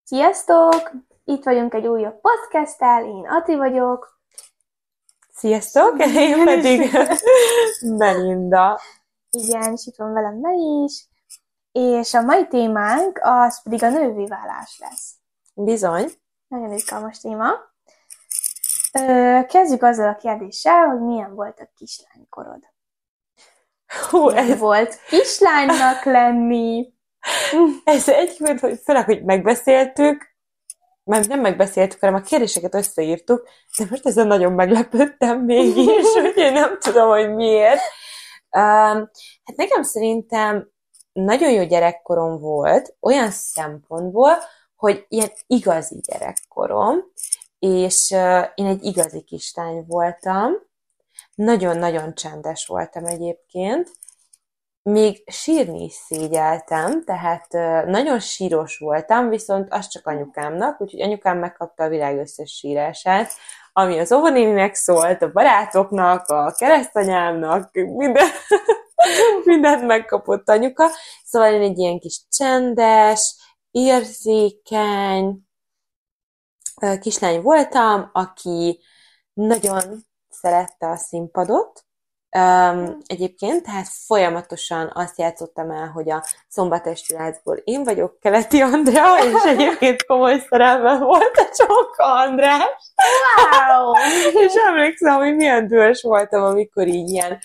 Sziasztok! Itt vagyunk egy újabb podcasttel, én Ati vagyok. Sziasztok! Én pedig Melinda. Igen, és itt van velem Meli is. És a mai témánk az pedig a nővé válás lesz. Bizony. Nagyon izgalmas téma. Kezdjük azzal a kérdéssel, hogy milyen volt a kislánykorod. Milyen volt kislánynak lenni? Ez egy, főleg, hogy megbeszéltük, mert nem megbeszéltük, hanem a kérdéseket összeírtuk, de most ezen nagyon meglepődtem mégis, hogy én nem tudom, hogy miért. Hát nekem szerintem nagyon jó gyerekkorom volt, olyan szempontból, hogy ilyen igazi gyerekkorom, és én egy igazi kislány voltam, nagyon-nagyon csendes voltam egyébként, még sírni is szégyeltem, tehát nagyon síros voltam, viszont az csak anyukámnak, úgyhogy anyukám megkapta a világ összes sírását, ami az óvónéninek szólt, a barátoknak, a keresztanyámnak, mindent megkapott anyuka. Szóval én egy ilyen kis csendes, érzékeny kislány voltam, aki nagyon szerette a színpadot, egyébként, tehát folyamatosan azt játszottam el, hogy a Szombatesti Láncból én vagyok Keleti Andrea, és egyébként komoly szerelme volt a Csonka András. Wow! És emlékszem, hogy milyen dühös voltam, amikor így ilyen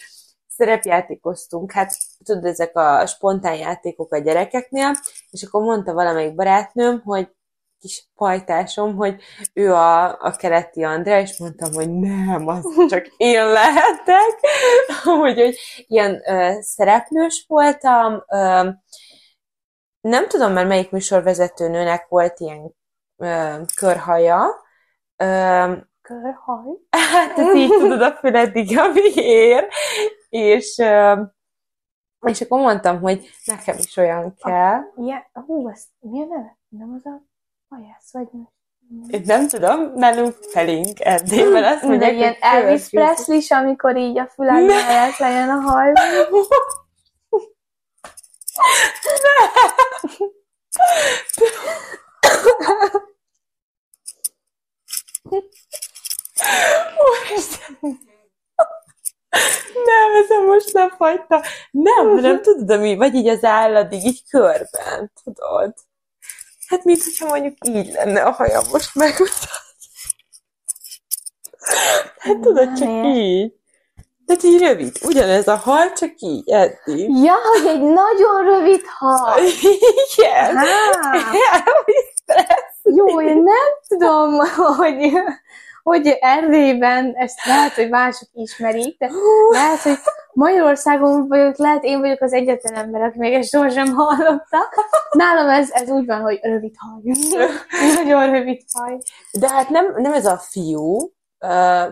szerepjátékoztunk, hát tudod, ezek a spontán játékok a gyerekeknél, és akkor mondta valamelyik barátnőm, hogy kis pajtásom, hogy ő a Keleti Andrea, és mondtam, hogy nem, az csak én lehetek. hogy ilyen szereplős voltam. Nem tudom már melyik műsorvezetőnőnek volt ilyen körhaja. Körhaj? Hát ez így tudod a füledig, ami ér. És akkor mondtam, hogy nekem is olyan kell. Ez mi a neve? Nem az a hajász vagy most? Én nem tudom, nálunk felénk Erdélyben azt mondják, ilyen Elvis Presley-s, amikor így a fülekbe lejön a haj. Nem, ezen most lefagyta. Nem tudod, mi? Vagy így az álladig, így körben, tudod? Hát, mint hogyha mondjuk így lenne a hajam most megmutatni. Hát tudod, csak így. Tehát így rövid. Ugyanez a hal, csak így, eddig. Ja, hogy egy nagyon rövid hal. Igen. Jó, én nem tudom, hogy Erdélyben ezt lehet, hogy mások ismerik, de lehet, hogy Magyarországon vagyok, lehet én vagyok az egyetlen ember, aki még ezt sohasem hallotta. Nálam ez úgy van, hogy rövid haj. Nagyon rövid haj. De hát nem ez a fiú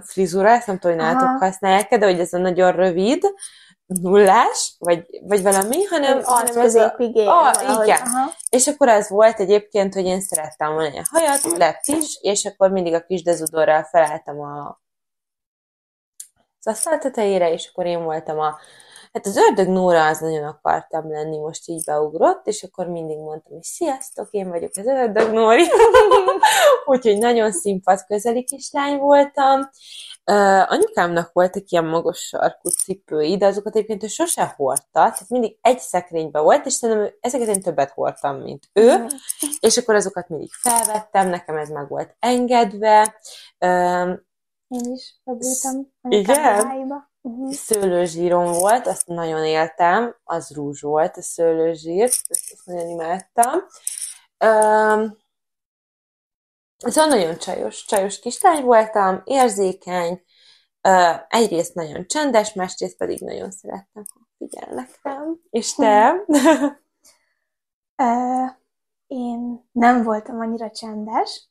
frizura, ezt nem tudom, hogy nálatok használják, de hogy ez a nagyon rövid, nullás, vagy valami, hanem ez igen. És akkor az volt egyébként, hogy én szerettem volna egy hajat, lett is, és akkor mindig a kis dezodorral felálltam az asztal tetejére, és akkor én voltam hát az Ördög Nóra, az nagyon akartam lenni, most így beugrott, és akkor mindig mondtam, hogy sziasztok, én vagyok az Ördög Nóri. Úgyhogy nagyon színpad közeli kislány voltam. Anyukámnak voltak ilyen magas sarkú cipői, de azokat egyébként ő sose hordta, tehát mindig egy szekrényben volt, és szerintem ezeket én többet hordtam, mint ő, és akkor azokat mindig felvettem, nekem ez meg volt engedve. Én is bebújtam igen? Szőlőzsírom volt, azt nagyon éltem, az rúzs volt a szőlőzsír, ezt nagyon imádtam. Szóval nagyon csajos kislány voltam, érzékeny, egyrészt nagyon csendes, másrészt pedig nagyon szerettem, ha figyelnek rám. És te? Én nem voltam annyira csendes.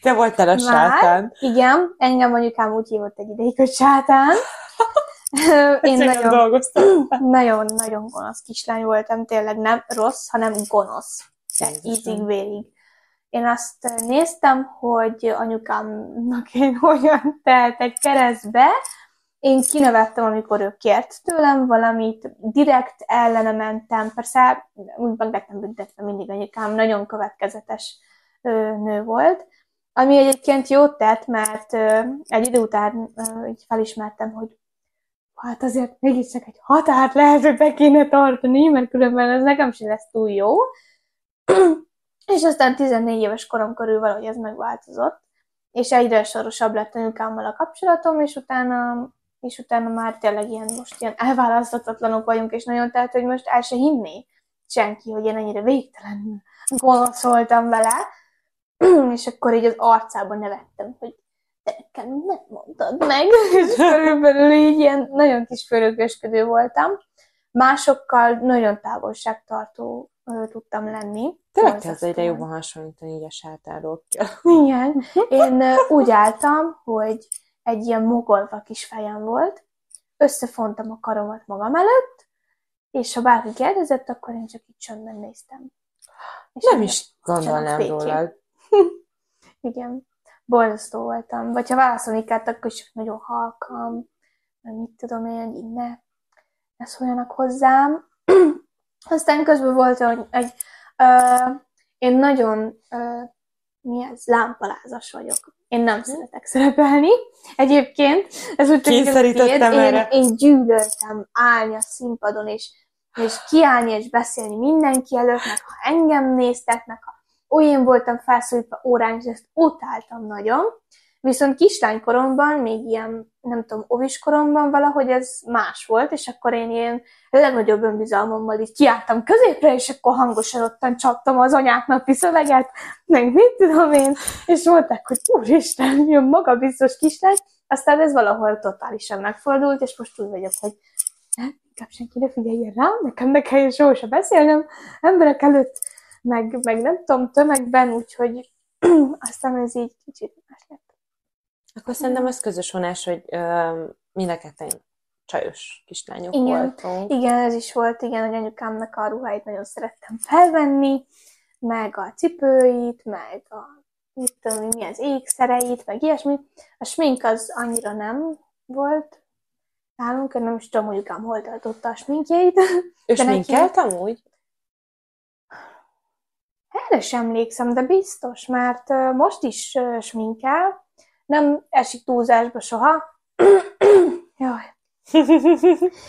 Te voltál a sátán. Igen, engem anyukám úgy hívott egy ideig, hogy sátán. Én nagyon gonosz kislány voltam, tényleg nem rossz, hanem gonosz. Ízig-vérig. Én azt néztem, hogy anyukámnak én hogyan tehetek keresztbe, Én kinevettem, amikor ő kért tőlem valamit, direkt ellene mentem, persze úgy meg büntetve mindig anyukám, nagyon következetes nő volt, ami egyébként jót tett, mert egy idő után így felismertem, hogy hát azért mégiscsak egy határt lehet, hogy be kéne tartani, mert különben ez nekem sem lesz túl jó. És aztán 14 éves korom körül valahogy ez megváltozott, és egyre sorosabb lett anyukámmal a kapcsolatom, és utána már tényleg most ilyen elválaszthatatlanok vagyunk, és nagyon tehát, hogy most el se hinné senki, hogy én ennyire végtelenül gonosz voltam vele, és akkor így az arcában nevettem, hogy te nekem nem mondtad meg, és körülbelül így ilyen nagyon kis fölögösködő voltam. Másokkal nagyon távolságtartó tudtam lenni. Tényleg kezd egyre jobban hasonlítani így a sátárókja. Igen. Én úgy álltam, hogy egy ilyen mogolva kis fejem volt, összefontam a karomat magam előtt, és ha bárki kérdezett, akkor én csak így csöndben néztem. És nem is gondolnám rólad. Igen. Borzasztó voltam. Vagy ha válaszolni kellett, akkor is nagyon halkam, mit tudom én, így ne szóljanak hozzám. Aztán közben volt, hogy én nagyon lámpalázas vagyok. Én nem szeretek szerepelni. Egyébként, ez úgy kényszerítettem erre. Én gyűlöltem állni a színpadon, és kiállni, és beszélni mindenki előtt, meg ha engem néztek, meg ha olyan voltam felszólítva órán, és ezt utáltam nagyon. Viszont kislánykoromban, még ilyen, nem tudom, óviskoromban valahogy ez más volt, és akkor én ilyen legnagyobb önbizalmammal így kiálltam középre, és akkor hangosan ottan csaptam az anyák napi szöveget, meg mit tudom én, és mondták, hogy úristen, milyen magabiztos kislány, aztán ez valahol totálisan megfordult, és most úgy vagyok, hogy inkább senki ne figyeljen rám, nekem ne kelljen soha se beszélnem emberek előtt, meg nem tudom, tömegben, úgyhogy aztán ez így kicsit más lett. Akkor szerintem az közös vonás, hogy mind a ketten csajos kislányok voltunk. Igen, ez is volt, igen, hogy anyukámnak a ruháit nagyon szerettem felvenni, meg a cipőit, meg a mit tudom, mi az ékszereit, meg ilyesmi. A smink az annyira nem volt nálunk, nem is tudom, hogy anyukám hol tartotta a sminkjeit. Ő sminkelt amúgy? Erre sem emlékszem, de biztos, mert most is sminkel, nem esik túlzásba soha. Jaj.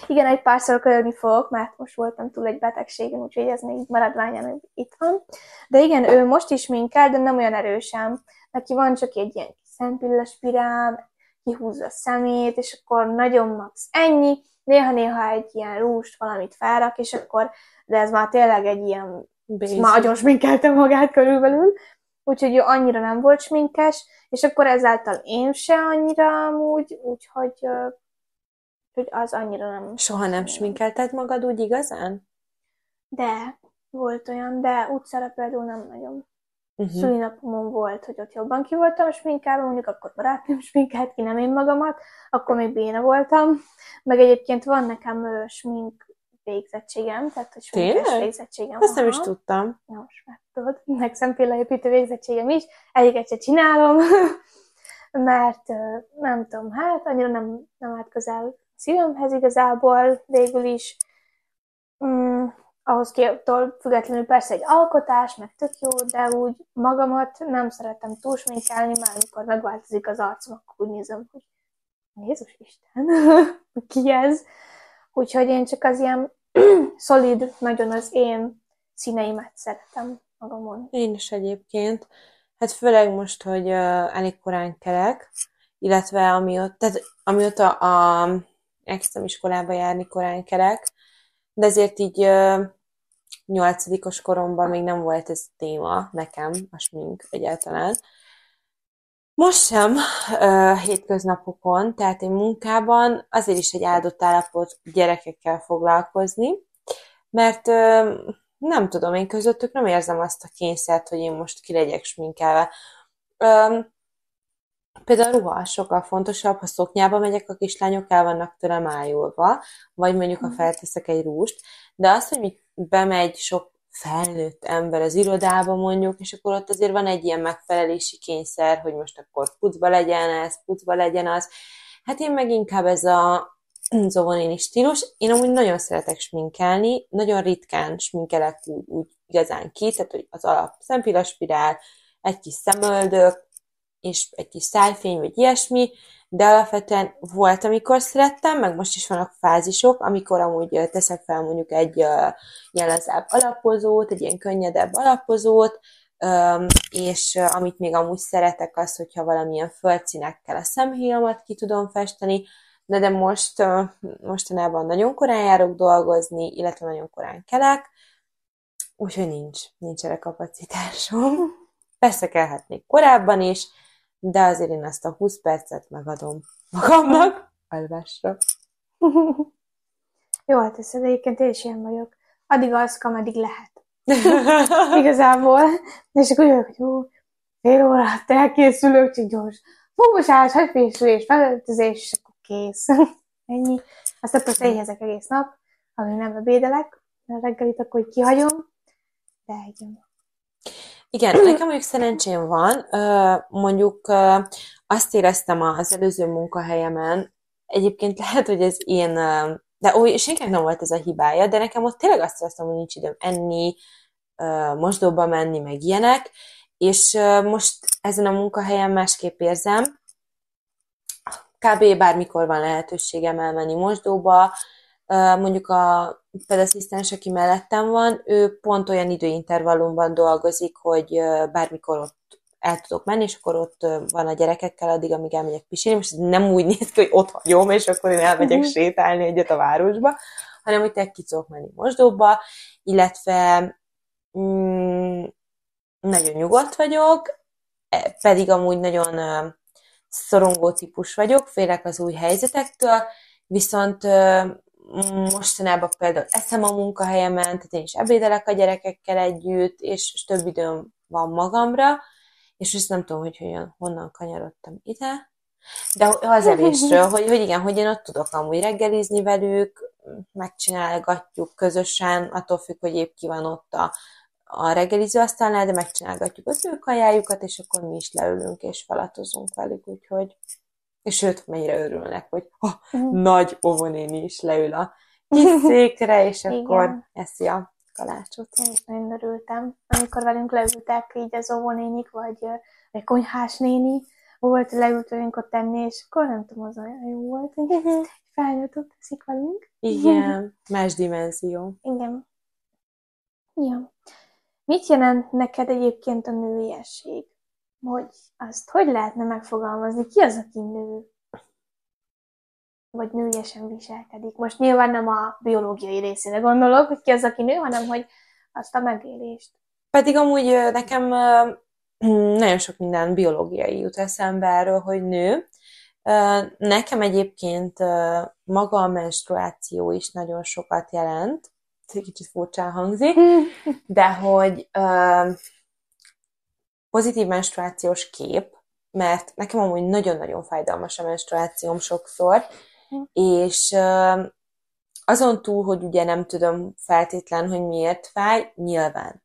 Igen, egy párszor kölyögni fogok, mert most voltam túl egy betegségen, úgyhogy ez még maradványan itt van. De igen, ő most is minkel, de nem olyan erősen. Neki van csak egy ilyen szempillaspirál, kihúzza a szemét, és akkor nagyon max ennyi. Néha-néha egy ilyen rúst, valamit felrak, és akkor, de ez már tényleg egy ilyen, nagyon sminkelte magát körülbelül. Úgyhogy ő annyira nem volt sminkes, és akkor ezáltal én se annyira amúgy, úgyhogy hogy az annyira nem... Soha nem sminkelted magad úgy igazán? De, volt olyan, de utcára például nem nagyon. Szülinapomon volt, hogy ott jobban ki voltam sminkelve, mondjuk akkor barátnőm sminkelt ki, nem én magamat, akkor még béna voltam. Meg egyébként van nekem smink végzettségem, tehát hogy sminkes végzettségem. Azt nem is tudtam. Na most már tudod, meg szempillaépítő végzettségem is, egyiket se csinálom, mert nem tudom, hát annyira nem állt közel szívemhez igazából, végül is. Ahhoz függetlenül persze egy alkotás, meg tök jó, de úgy magamat nem szeretem túlsminkelni, már amikor megváltozik az arcom, akkor úgy nézem, hogy Jézus Isten, ki ez? Úgyhogy én csak az ilyen szolid, nagyon az én színeimet szeretem magamon. Én is egyébként. Hát főleg most, hogy elég korán kelek, illetve amióta elkezdtem iskolába járni, korán kelek, de ezért így 8-os koromban még nem volt ez téma nekem, a smink egyáltalán. Most sem hétköznapokon, tehát én munkában azért is egy áldott állapot gyerekekkel foglalkozni, mert nem tudom, én közöttük nem érzem azt a kényszert, hogy én most ki legyek sminkelve. Például a ruha sokkal fontosabb, ha szoknyába megyek, a kislányok el vannak tőlem ájulva, vagy mondjuk, ha felteszek egy rúst, de az, hogy bemegy sok felnőtt ember az irodába mondjuk, és akkor ott azért van egy ilyen megfelelési kényszer, hogy most akkor pucba legyen ez, pucba legyen az, Hát én meg inkább ez a zovonéni stílus. Én amúgy nagyon szeretek sminkelni, nagyon ritkán sminkelek úgy igazán ki, tehát hogy az alap szempillaspirál, egy kis szemöldök, és egy kis szájfény, vagy ilyesmi, de alapvetően volt, amikor szerettem, meg most is vannak fázisok, amikor amúgy teszek fel mondjuk egy ilyen lazább alapozót, egy ilyen könnyedebb alapozót, és amit még amúgy szeretek az, hogyha valamilyen földszínekkel a szemhéjamat ki tudom festeni, de mostanában nagyon korán járok dolgozni, illetve nagyon korán kelek, úgyhogy nincs erre kapacitásom. Persze kelhetnék korábban is, de azért én ezt a 20 percet megadom magamnak alvásra. Jól teszed, egyébként én is ilyen vagyok. Addig alszok, ameddig lehet. Igazából. És akkor jövök, hogy fél órát elkészülök, csak gyors. Fogmosás, hagyfésülés, felöltözés, és akkor kész. Ennyi. Aztán persze éhezek egész nap, amíg nem ebédelek. A reggelit akkor így kihagyom. De igen. Igen, nekem mondjuk szerencsém van, mondjuk azt éreztem az előző munkahelyemen, egyébként lehet, hogy ez én, de senkinek nem volt ez a hibája, de nekem ott tényleg azt éreztem, hogy nincs időm enni, mosdóba menni, meg ilyenek, és most ezen a munkahelyen másképp érzem, kb. Bármikor van lehetőségem elmenni mosdóba, mondjuk a pedasszisztens, aki mellettem van, ő pont olyan időintervallumban dolgozik, hogy bármikor ott el tudok menni, és akkor ott van a gyerekekkel addig, amíg elmegyek pisilni. Most nem úgy néz ki, hogy ott hagyom, és akkor én elmegyek sétálni egyet a városba, hanem hogy te ki tudok menni mosdóba, illetve nagyon nyugodt vagyok, pedig amúgy nagyon szorongó típus vagyok, félek az új helyzetektől, viszont mostanában például eszem a munkahelyemen, tehát én is ebédelek a gyerekekkel együtt, és több időm van magamra, és most nem tudom, hogy honnan kanyarodtam ide, de az evésről, hogy igen, hogy én ott tudok amúgy reggelizni velük, megcsinálgatjuk közösen, attól függ, hogy épp ki van ott a reggeliző asztalnál, de megcsinálgatjuk az ő kajájukat, és akkor mi is leülünk, és falatozunk velük, úgyhogy és sőt, mennyire örülnek, hogy nagy óvonéni is leül a kis székre, és akkor eszi a kalácsot. Én is nagyon örültem, amikor velünk leültek így az óvonénik, vagy egy konyhás néni volt, leült velünk ott tenni, és akkor nem tudom, az olyan jó volt, hogy felnőttok teszik velünk. Igen, más dimenzió. Igen. Ja. Mit jelent neked egyébként a nőiesség? Hogy lehetne megfogalmazni? Ki az, aki nő? Vagy nőiesen viselkedik? Most nyilván nem a biológiai részére gondolok, hogy ki az, aki nő, hanem hogy azt a megélést. Pedig amúgy nekem nagyon sok minden biológiai jut eszembe erről, hogy nő. Nekem egyébként maga a menstruáció is nagyon sokat jelent. Kicsit furcsán hangzik, de hogy pozitív menstruációs kép, mert nekem amúgy nagyon-nagyon fájdalmas a menstruációm sokszor, és azon túl, hogy ugye nem tudom feltétlen, hogy miért fáj, nyilván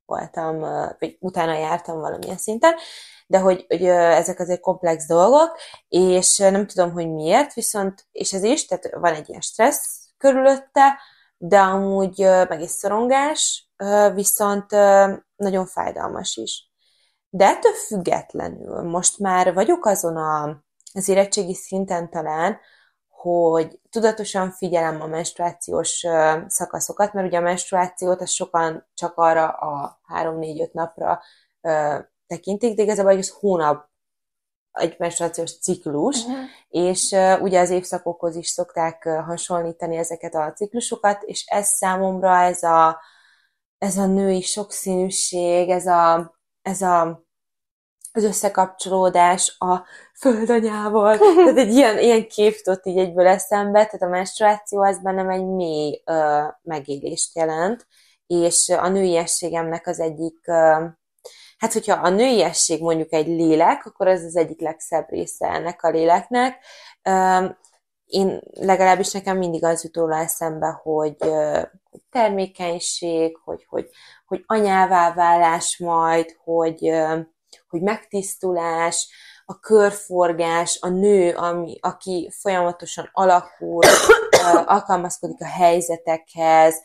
voltam, vagy utána jártam valamilyen szinten, de hogy ezek azért komplex dolgok, és nem tudom, hogy miért, viszont, és ez is, tehát van egy ilyen stressz körülötte, de amúgy meg is szorongás, viszont nagyon fájdalmas is. De ettől függetlenül most már vagyok azon az érettségi szinten talán, hogy tudatosan figyelem a menstruációs szakaszokat, mert ugye a menstruációt az sokan csak arra a 3-4-5 napra tekintik, de igazából egész hónap egy menstruációs ciklus, és ugye az évszakokhoz is szokták hasonlítani ezeket a ciklusokat, és ez számomra ez a női sokszínűség, az összekapcsolódás a földanyával, tehát egy ilyen kép jutott így egyből eszembe, tehát a menstruáció az bennem egy mély megélést jelent, és a nőiességemnek az egyik, hát hogyha a nőiesség mondjuk egy lélek, akkor ez az egyik legszebb része ennek a léleknek. Én legalábbis nekem mindig az jut róla eszembe, hogy termékenység, hogy anyává válás majd, hogy megtisztulás, a körforgás, a nő, aki folyamatosan alakul, alkalmazkodik a helyzetekhez,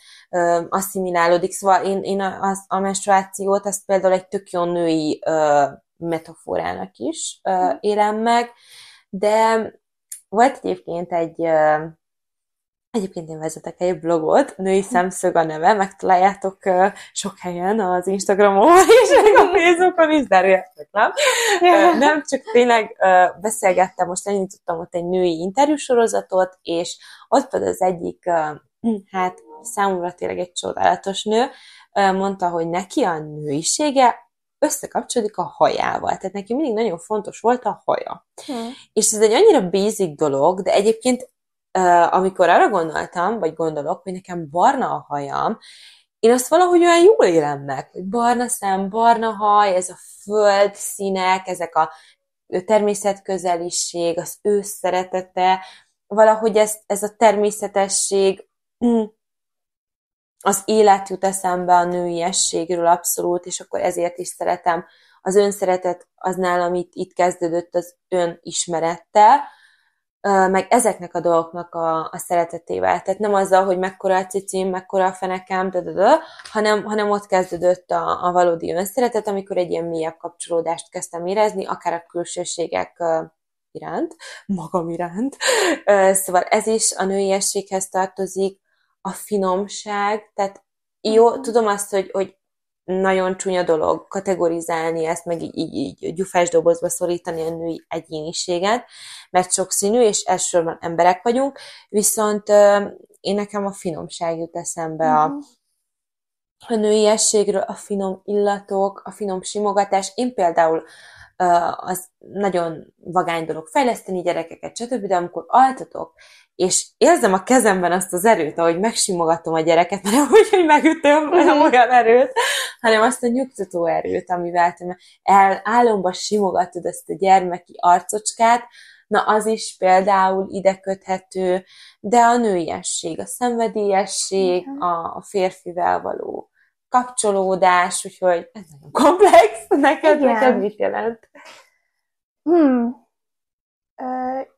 asszimilálódik. Szóval én a menstruációt azt például egy tök jó női metaforának is élem meg, de volt egyébként Egyébként én vezetek egy blogot, Női Szemszög a neve, megtaláljátok sok helyen az Instagramon és a Facebookon is, de reklám. Nem, csak tényleg beszélgettem, most elindítottam ott egy női interjúsorozatot, és ott például az egyik, hát számomra tényleg egy csodálatos nő, mondta, hogy neki a nőisége összekapcsolódik a hajával. Tehát neki mindig nagyon fontos volt a haja. És ez egy annyira basic dolog, de egyébként amikor arra gondoltam, vagy gondolok, hogy nekem barna a hajam, én azt valahogy olyan jól élem meg, hogy barna szem, barna haj, ez a föld színek, ezek a természetközeliség, az ősz szeretete, valahogy ez a természetesség, az élet jut eszembe a nőiességről abszolút, és akkor ezért is szeretem. Az önszeretet az nálam itt kezdődött az önismerettel, meg ezeknek a dolgoknak a szeretetével. Tehát nem azzal, hogy mekkora a cicim, mekkora a fenekem, hanem ott kezdődött a valódi önszeretet, amikor egy ilyen mélyebb kapcsolódást kezdtem érezni, akár a külsőségek iránt, magam iránt. Szóval ez is a nőiességhez tartozik, a finomság, tehát jó, tudom azt, hogy nagyon csúnya dolog kategorizálni ezt, meg így gyufás dobozba szorítani a női egyéniséget, mert sokszínű, és elsősorban emberek vagyunk, viszont én nekem a finomság jut eszembe a nőiességről, a finom illatok, a finom simogatás. Én például az nagyon vagány dolog fejleszteni gyerekeket, stb., de amikor altatok, és érzem a kezemben azt az erőt, ahogy megsimogatom a gyereket, mert nem úgy, hogy megütöm, nem olyan erőt, hanem azt a nyugtató erőt, amivel te álomba simogatod ezt a gyermeki arcocskát, na az is például ide köthető, de a nőiesség, a szenvedélyesség, a férfivel való kapcsolódás, úgyhogy ez nagyon komplex. Neked mit jelent?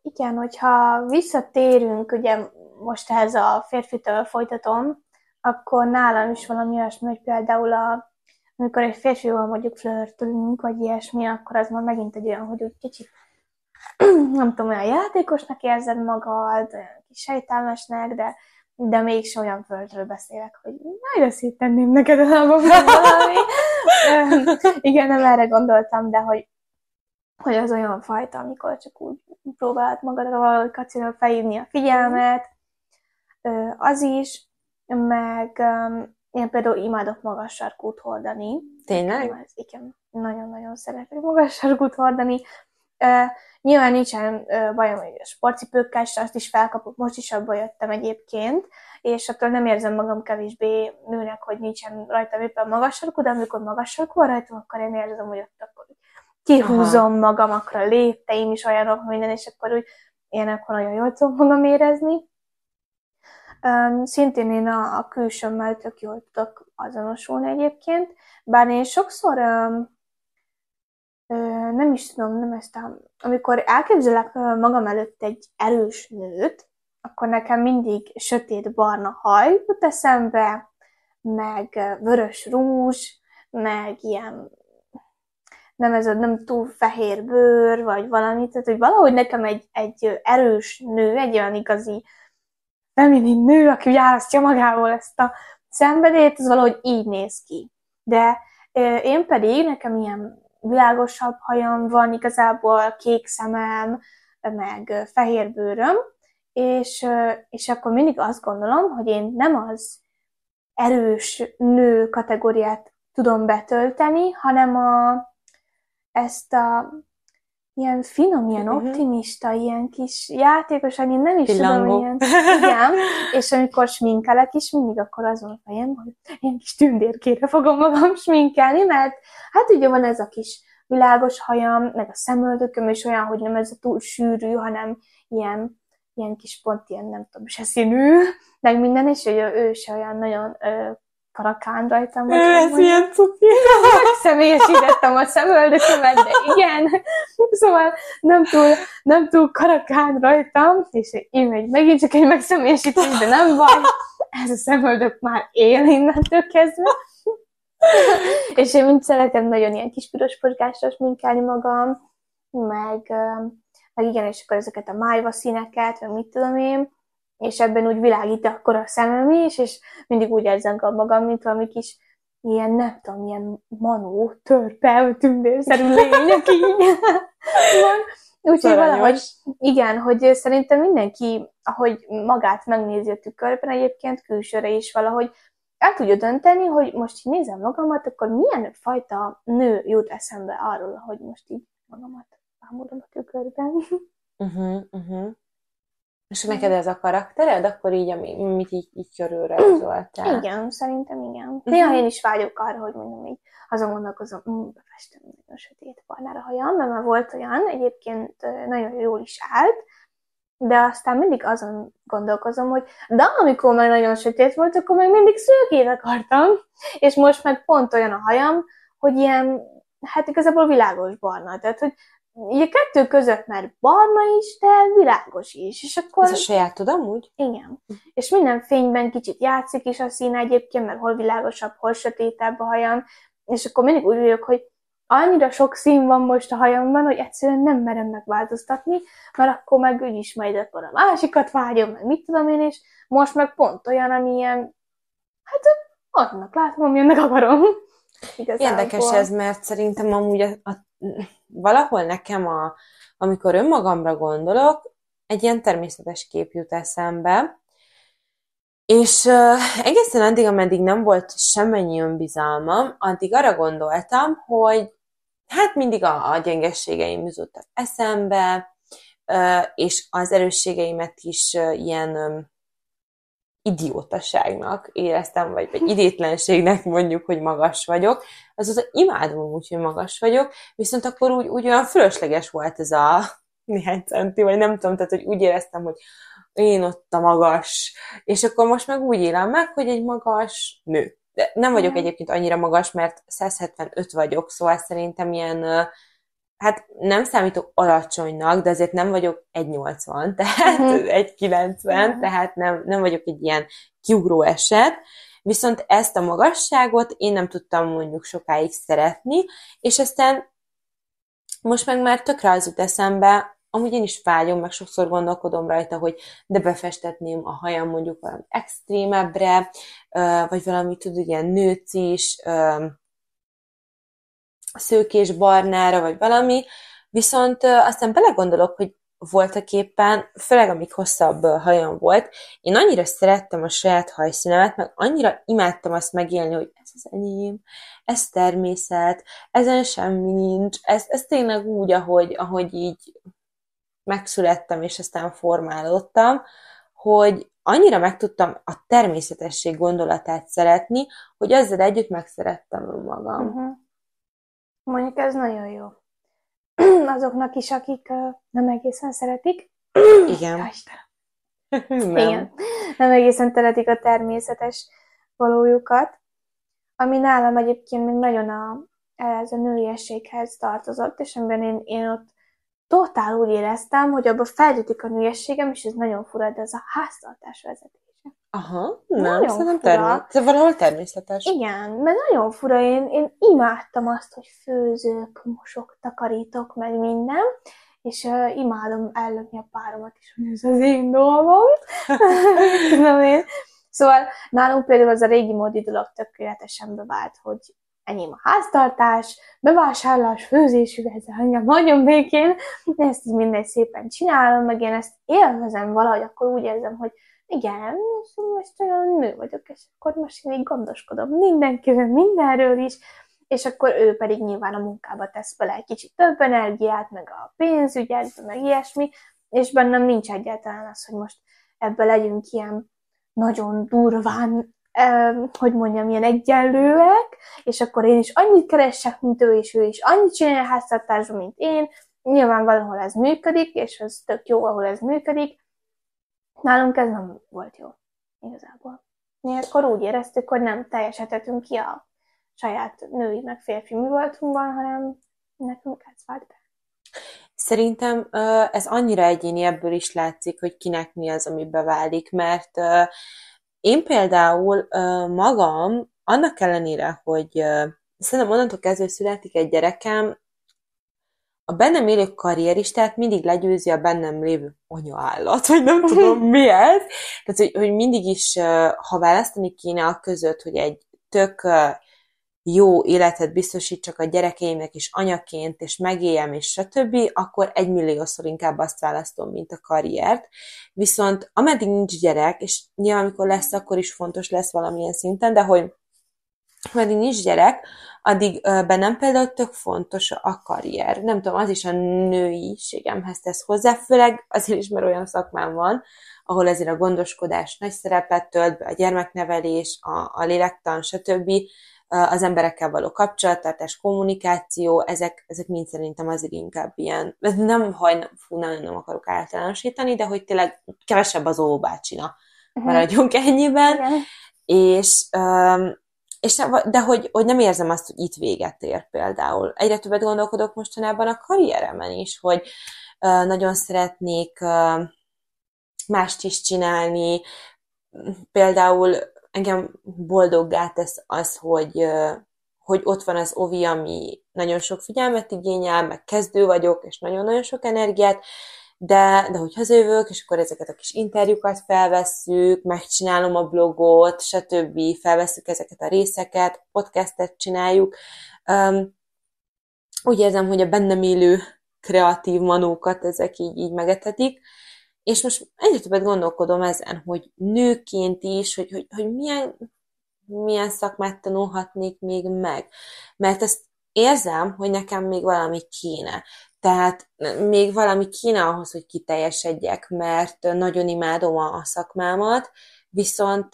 Igen, hogyha visszatérünk, ugye most ehhez a férfitől folytatom, akkor nálam is valami olyasmi, hogy például amikor egy férfival mondjuk flörtölünk, vagy ilyesmi, akkor az már megint egy olyan, hogy úgy kicsit nem tudom, olyan játékosnak érzed magad, olyan kis sejtelmesnek, de mégsem olyan flörtről beszélek, hogy nagyon széttenném neked a lábamra valami. Igen, nem erre gondoltam, de hogy az olyan fajta, amikor csak úgy próbálod magadra valahogy kacinál felhívni a figyelmet, az is, meg én például imádok magas sarkút hordani. Tényleg? Igen, nagyon-nagyon szeretek magas sarkút hordani. Nyilván nincsen bajom, hogy a sportcipőkkel, és azt is felkapok, most is abból jöttem egyébként, és attól nem érzem magam kevésbé nőnek, hogy nincsen rajtam éppen magas sarkú, de amikor magas sarkú van rajtam, akkor én érzem, hogy ott akkor kihúzom magam, akkor a lépteim is olyanok minden, és akkor úgy én akkor nagyon jól tudom magam érezni. Szintén én a külsőmmel tök jól tudok azonosulni egyébként, bár én sokszor nem is tudom, amikor elképzelek magam előtt egy erős nőt, akkor nekem mindig sötét-barna haj jut eszembe, meg vörös rúzs, meg ilyen nem túl fehér bőr, vagy valami, tehát hogy valahogy nekem egy erős nő, egy olyan igazi feminin nő, aki választja magából ezt a szenvedélyt, az valahogy így néz ki. De én pedig, nekem ilyen világosabb hajam van, igazából kék szemem, meg fehér bőröm, és akkor mindig azt gondolom, hogy én nem az erős nő kategóriát tudom betölteni, hanem ezt a ilyen finom, ilyen optimista, ilyen kis játékos, én nem is tudom, ilyen, igen, és amikor sminkelek is, mindig akkor azon a fejem, hogy ilyen kis tündérkére fogom magam sminkelni, mert hát ugye van ez a kis világos hajam, meg a szemöldököm is olyan, hogy nem ez a túl sűrű, hanem ilyen kis pont ilyen, nem tudom, se színű, meg minden, és hogy ő se olyan nagyon karakán rajtam. Ez ilyen cuki. személyesítettem a szemöldökömet, de igen. Szóval nem túl karakán rajtam, és én megint csak egy megszemélyesítés, de nem baj. Ez a szemöldök már él innentől kezdve. És én mind szeretem nagyon ilyen kis piros pocgásra sminkálni magam, meg igen, és akkor ezeket a májva színeket, meg mit tudom én, és ebben úgy világít akkor a szemem is, és mindig úgy érzem magam, mint valami kis ilyen, nem tudom, ilyen manó, törpe, tündérszerű lény, aki így van. Úgyhogy valahogy, igen, hogy szerintem mindenki, ahogy magát megnézi a tükörben, egyébként külsőre is valahogy el tudja dönteni, hogy most így nézem magamat, akkor milyen fajta nő jut eszembe arról, hogy most így magamat ámulom a tükörben. És neked ez a karaktered, akkor így, amit így körülre rajzoltál? Igen, szerintem igen. Néha én is vágyok arra, hogy mondom így, azon gondolkozom, befestem nagyon sötét barnára hajam, mert már volt olyan, egyébként nagyon jól is állt, de aztán mindig azon gondolkozom, hogy de amikor már nagyon sötét volt, akkor meg mindig szőkét akartam, és most meg pont olyan a hajam, hogy ilyen, hát igazából világos barna, tehát hogy így a kettő között már barna is, de világos is. És akkor... Ez a sajátod amúgy? Igen. És minden fényben kicsit játszik is a szín egyébként, mert hol világosabb, hol sötétebb a hajam, és akkor mindig úgy vagyok, hogy annyira sok szín van most a hajamban, hogy egyszerűen nem merem megváltoztatni, mert akkor meg úgyis majd akkor a másikat vágyom, meg mit tudom én, és most meg pont olyan, ami ilyen, hát annak látom, amilyennek akarom. Igazából. Érdekes ez, mert szerintem amúgy valahol nekem, amikor önmagamra gondolok, egy ilyen természetes kép jut eszembe, és egészen addig, ameddig nem volt semmennyi önbizalmam, addig arra gondoltam, hogy hát mindig a gyengességeim jutottak eszembe, és az erősségeimet is ilyen idiótaságnak éreztem, vagy idétlenségnek mondjuk, hogy magas vagyok. Azaz imádom úgy, hogy magas vagyok, viszont akkor úgy olyan fölösleges volt ez a néhány centi, vagy nem tudom, tehát hogy úgy éreztem, hogy én ott a magas, és akkor most meg úgy élem meg, hogy egy magas nő. De nem vagyok egyébként annyira magas, mert 175 vagyok, szóval szerintem ilyen, hát nem számítok alacsonynak, de azért nem vagyok 1,80, tehát 1,90, tehát nem vagyok egy ilyen kiugró eset, viszont ezt a magasságot én nem tudtam mondjuk sokáig szeretni, és aztán most meg már tökre az jut eszembe, amúgy én is vágyom, meg sokszor gondolkodom rajta, hogy de befestetném a hajam mondjuk valami extrémebbre, vagy valami, tudod, ilyen nőcis, szőkés barnára, vagy valami, viszont aztán belegondolok, hogy voltaképpen, főleg amíg hosszabb hajam volt, én annyira szerettem a saját hajszínemet, meg annyira imádtam azt megélni, hogy ez az enyém, ez természet, ezen semmi nincs, ez tényleg úgy, ahogy így megszülettem, és aztán formálódtam, hogy annyira meg tudtam a természetesség gondolatát szeretni, hogy ezzel együtt megszerettem önmagam. Mondjuk ez nagyon jó. Azoknak is, akik nem egészen szeretik. Igen. Igen. Nem egészen szeretik a természetes valójukat. Ami nálam egyébként még nagyon ez a nőiességhez tartozott, és amiben én ott totál úgy éreztem, hogy abban fejlődik a nőiességem, és ez nagyon fura, de ez a háztartás vezetése. Aha, nem, szerintem valahol természetes. Igen, mert nagyon fura, én imádtam azt, hogy főzök, mosok, takarítok, meg minden, és imádom ellökni a páromat is, hogy ez az én dolgom. Tudom én. Szóval nálunk például az a régi módi dolog tökéletesen bevált, hogy enyém a háztartás, bevásárlás, főzés, ezzel engem nagyon békén, ezt így mindegy szépen csinálom, meg én ezt élvezem valahogy, akkor úgy érzem, hogy igen, most olyan nő vagyok, és akkor most én így gondoskodom mindenkiről, mindenről is, és akkor ő pedig nyilván a munkába tesz bele egy kicsit több energiát, meg a pénzügyet, meg ilyesmi, és bennem nincs egyáltalán az, hogy most ebből legyünk ilyen nagyon durván, hogy mondjam, ilyen egyenlőek, és akkor én is annyit keressek, mint ő, és ő is annyit csinálja a háztartásban, mint én. Nyilván valahol ez működik, és ez tök jó, ahol ez működik. Nálunk ez nem volt jó, igazából. Mi akkor úgy éreztük, hogy nem teljesedhetünk ki a saját női, meg férfi mi voltunkban, hanem nekünk ez vált be. Szerintem ez annyira egyéni, ebből is látszik, hogy kinek mi az, ami beválik, mert én például magam, annak ellenére, hogy szerintem onnantól kezdve születik egy gyerekem, a bennem élő karrieristát mindig legyőzi a bennem lévő anyaállat, vagy nem tudom mi ez. Tehát, hogy mindig is, ha választani kéne a között, hogy egy tök jó életet biztosítsak a gyerekeimnek is anyaként, és megéljem, és stb., akkor 1.000.000-szor inkább azt választom, mint a karriert. Viszont ameddig nincs gyerek, és nyilván amikor lesz, akkor is fontos lesz valamilyen szinten, de hogy ameddig nincs gyerek, addig bennem például tök fontos a karrier. Nem tudom, az is a nőiségemhez tesz hozzá, főleg azért is, mert olyan szakmám van, ahol ezért a gondoskodás nagy szerepet tölt be, a gyermeknevelés, a lélektan, stb., az emberekkel való kapcsolattartás, kommunikáció, ezek mind szerintem azért inkább ilyen, nem akarok általánosítani, de hogy tényleg kevesebb az óvóbácsina, maradjunk ennyiben, és de hogy nem érzem azt, hogy itt véget ér például. Egyre többet gondolkodok mostanában a karrieremen is, hogy nagyon szeretnék mást is csinálni. Például engem boldoggá tesz az, hogy ott van az ovi, ami nagyon sok figyelmet igényel, meg kezdő vagyok, és nagyon-nagyon sok energiát, de hogy hazajövök, és akkor ezeket a kis interjúkat felvesszük, megcsinálom a blogot, stb., felvesszük ezeket a részeket, podcastet csináljuk. Úgy érzem, hogy a bennem élő kreatív manókat ezek így megetetik, és most egyre többet gondolkodom ezen, hogy nőként is, hogy milyen szakmát tanulhatnék még meg. Mert ezt érzem, hogy nekem még valami kéne. Tehát még valami kéne ahhoz, hogy kiteljesedjek, mert nagyon imádom a szakmámat, viszont